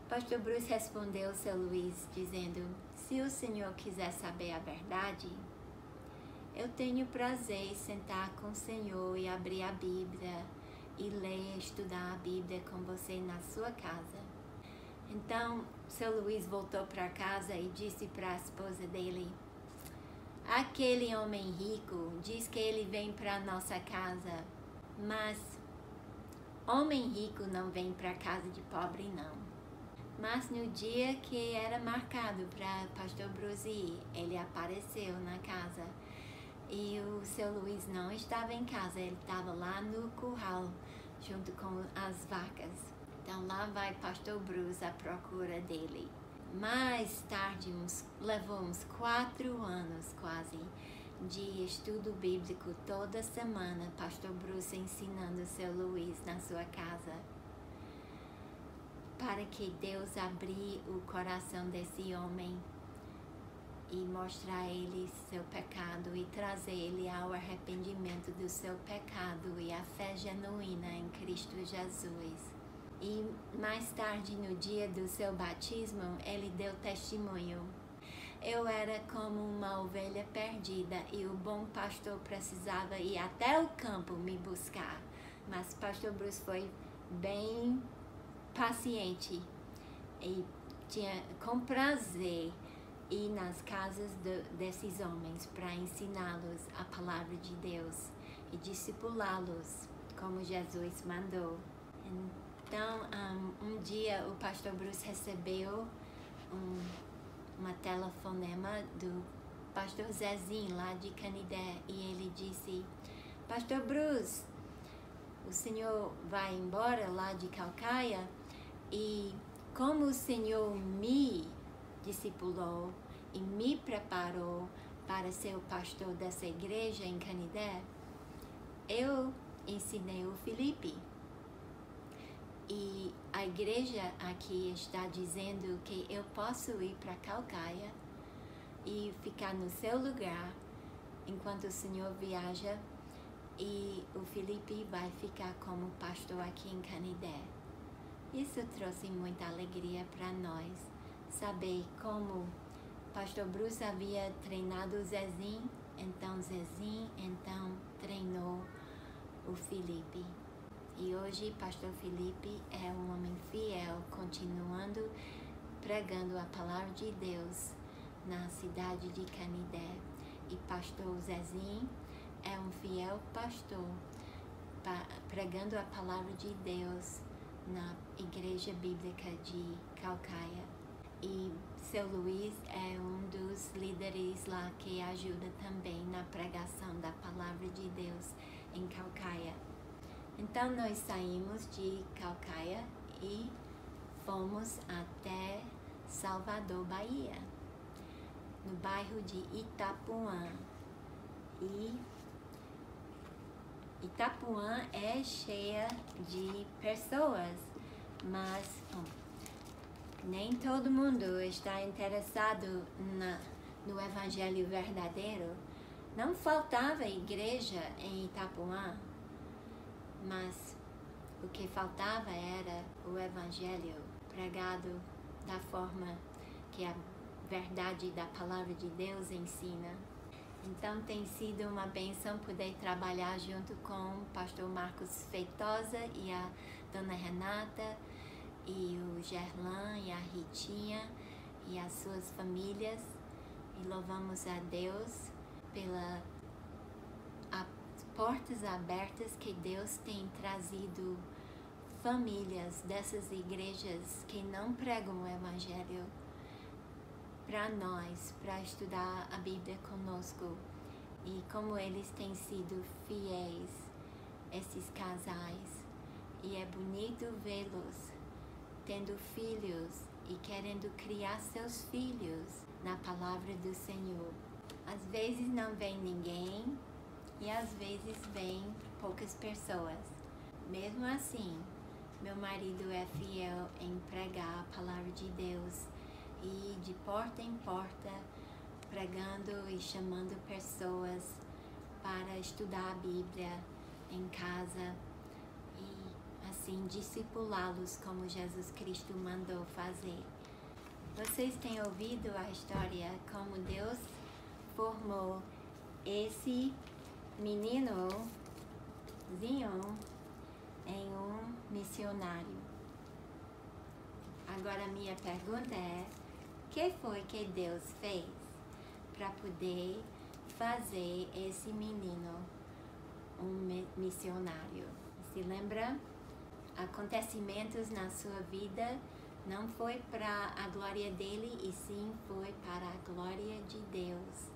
Pastor Bruce respondeu seu Luiz dizendo, se o senhor quiser saber a verdade, eu tenho prazer em sentar com o senhor e abrir a Bíblia e ler e estudar a Bíblia com você na sua casa. Então, seu Luiz voltou para casa e disse para a esposa dele, aquele homem rico diz que ele vem para nossa casa, mas homem rico não vem para casa de pobre não. Mas no dia que era marcado para pastor Bruce ir, ele apareceu na casa. E o seu Luiz não estava em casa, ele estava lá no curral, junto com as vacas. Então lá vai pastor Bruce à procura dele. Mais tarde, levou uns 4 anos quase, de estudo bíblico toda semana, pastor Bruce ensinando seu Luiz na sua casa, para que Deus abrir o coração desse homem e mostrar a ele seu pecado e trazer ele ao arrependimento do seu pecado e a fé genuína em Cristo Jesus. E mais tarde, no dia do seu batismo, ele deu testemunho. Eu era como uma ovelha perdida e o bom pastor precisava ir até o campo me buscar. Mas pastor Bruce foi bem paciente e tinha com prazer ir nas casas desses homens para ensiná-los a palavra de Deus e discipulá-los como Jesus mandou. Então, um dia o pastor Bruce recebeu uma telefonema do pastor Zezinho lá de Canidé e ele disse, pastor Bruce, o senhor vai embora lá de Caucaia e como o senhor me discipulou e me preparou para ser o pastor dessa igreja em Canidé, eu ensinei o Felipe. E a igreja aqui está dizendo que eu posso ir para Caucaia e ficar no seu lugar enquanto o senhor viaja e o Felipe vai ficar como pastor aqui em Canidé. Isso trouxe muita alegria para nós, saber como pastor Bruce havia treinado o Zezinho, então treinou o Felipe. E hoje pastor Felipe é um homem fiel, continuando pregando a palavra de Deus na cidade de Canidé. E pastor Zezinho é um fiel pastor, pregando a palavra de Deus na Igreja Bíblica de Caucaia. E seu Luiz é um dos líderes lá que ajuda também na pregação da palavra de Deus em Caucaia. Então nós saímos de Caucaia e fomos até Salvador, Bahia, no bairro de Itapuã. E Itapuã é cheia de pessoas, mas nem todo mundo está interessado no Evangelho verdadeiro. Não faltava igreja em Itapuã, mas o que faltava era o Evangelho pregado da forma que a verdade da palavra de Deus ensina. Então tem sido uma bênção poder trabalhar junto com o pastor Marcos Feitosa e a dona Renata e o Gerlan e a Ritinha e as suas famílias, e louvamos a Deus pelas portas abertas que Deus tem trazido famílias dessas igrejas que não pregam o Evangelho para nós, para estudar a Bíblia conosco, e como eles têm sido fiéis, esses casais, e é bonito vê-los tendo filhos e querendo criar seus filhos na palavra do Senhor. Às vezes não vem ninguém e às vezes vem poucas pessoas. Mesmo assim, meu marido é fiel em pregar a palavra de Deus e de porta em porta, pregando e chamando pessoas para estudar a Bíblia em casa e assim discipulá-los como Jesus Cristo mandou fazer. Vocês têm ouvido a história como Deus formou esse meninozinho em um missionário. Agora minha pergunta é: o que foi que Deus fez para poder fazer esse menino um missionário? Se lembra? Acontecimentos na sua vida não foi para a glória dele, e sim foi para a glória de Deus,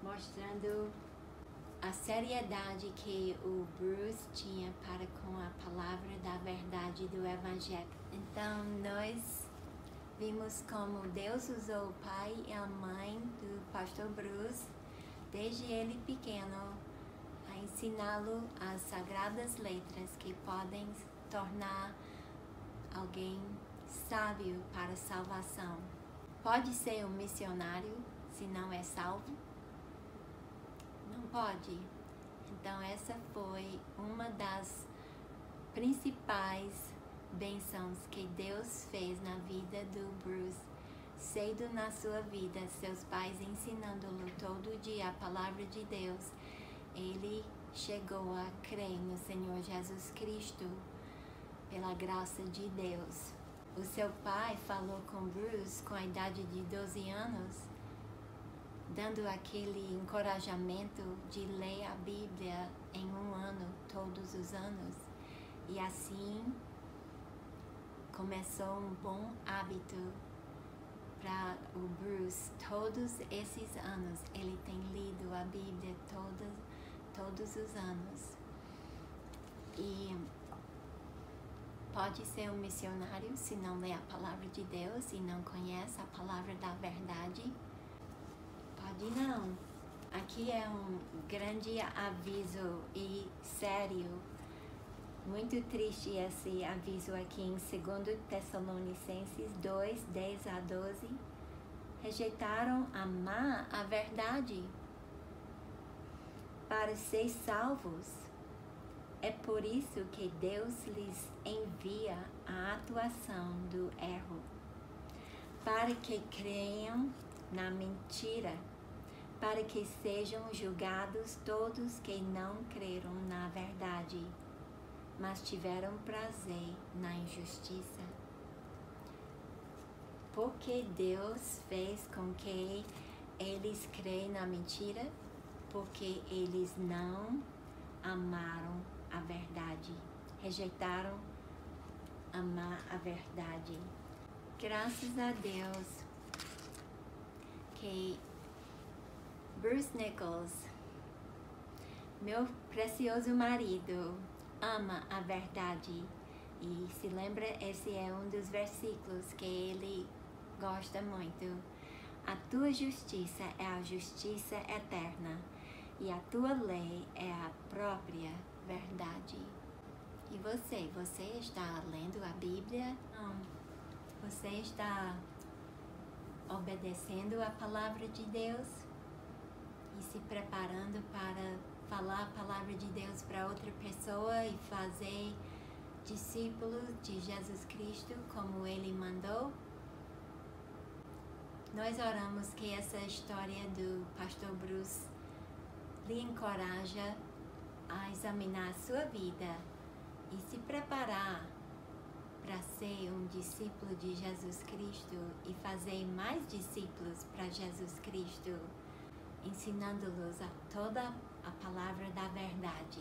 mostrando a seriedade que o Bruce tinha para com a palavra da verdade do Evangelho. Então nós vimos como Deus usou o pai e a mãe do pastor Bruce, desde ele pequeno, a ensiná-lo as sagradas letras que podem tornar alguém sábio para a salvação. Pode ser um missionário se não é salvo? Não pode. Então essa foi uma das principais bênçãos que Deus fez na vida do Bruce. Cedo na sua vida, seus pais ensinando-lo todo dia a palavra de Deus, ele chegou a crer no Senhor Jesus Cristo pela graça de Deus. O seu pai falou com Bruce com a idade de 12 anos, dando aquele encorajamento de ler a Bíblia em um ano, todos os anos. E assim começou um bom hábito para o Bruce. Todos esses anos ele tem lido a Bíblia todos os anos. E pode ser um missionário se não lê a palavra de Deus e não conhece a palavra da verdade? Pode não. Aqui é um grande aviso e sério. Muito triste esse aviso aqui em 2 Tessalonicenses 2, 10 a 12. Rejeitaram amar a verdade para ser salvos. É por isso que Deus lhes envia a atuação do erro, para que creiam na mentira, para que sejam julgados todos que não creram na verdade, mas tiveram prazer na injustiça. Porque Deus fez com que eles creem na mentira? Porque eles não amaram a verdade. rejeitaram amar a verdade. Graças a Deus que Bruce Nichols, meu precioso marido, ama a verdade. E se lembra, esse é um dos versículos que ele gosta muito. A tua justiça é a justiça eterna e a tua lei é a própria verdade. E você está lendo a Bíblia? Não. Você está obedecendo a palavra de Deus e se preparando para falar a palavra de Deus para outra pessoa e fazer discípulos de Jesus Cristo como Ele mandou? Nós oramos que essa história do pastor Bruce lhe encoraja a examinar a sua vida e se preparar para ser um discípulo de Jesus Cristo e fazer mais discípulos para Jesus Cristo, ensinando-los a toda a palavra da verdade.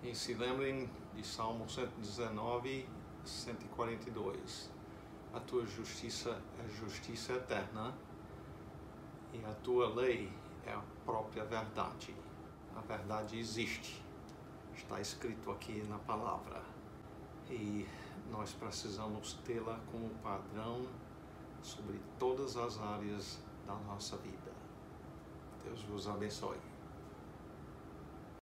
E se lembrem de Salmo 119, 142. A tua justiça é justiça eterna e a tua lei é a própria verdade. A verdade existe, está escrito aqui na palavra. E nós precisamos tê-la como padrão sobre todas as áreas da nossa vida. Deus vos abençoe.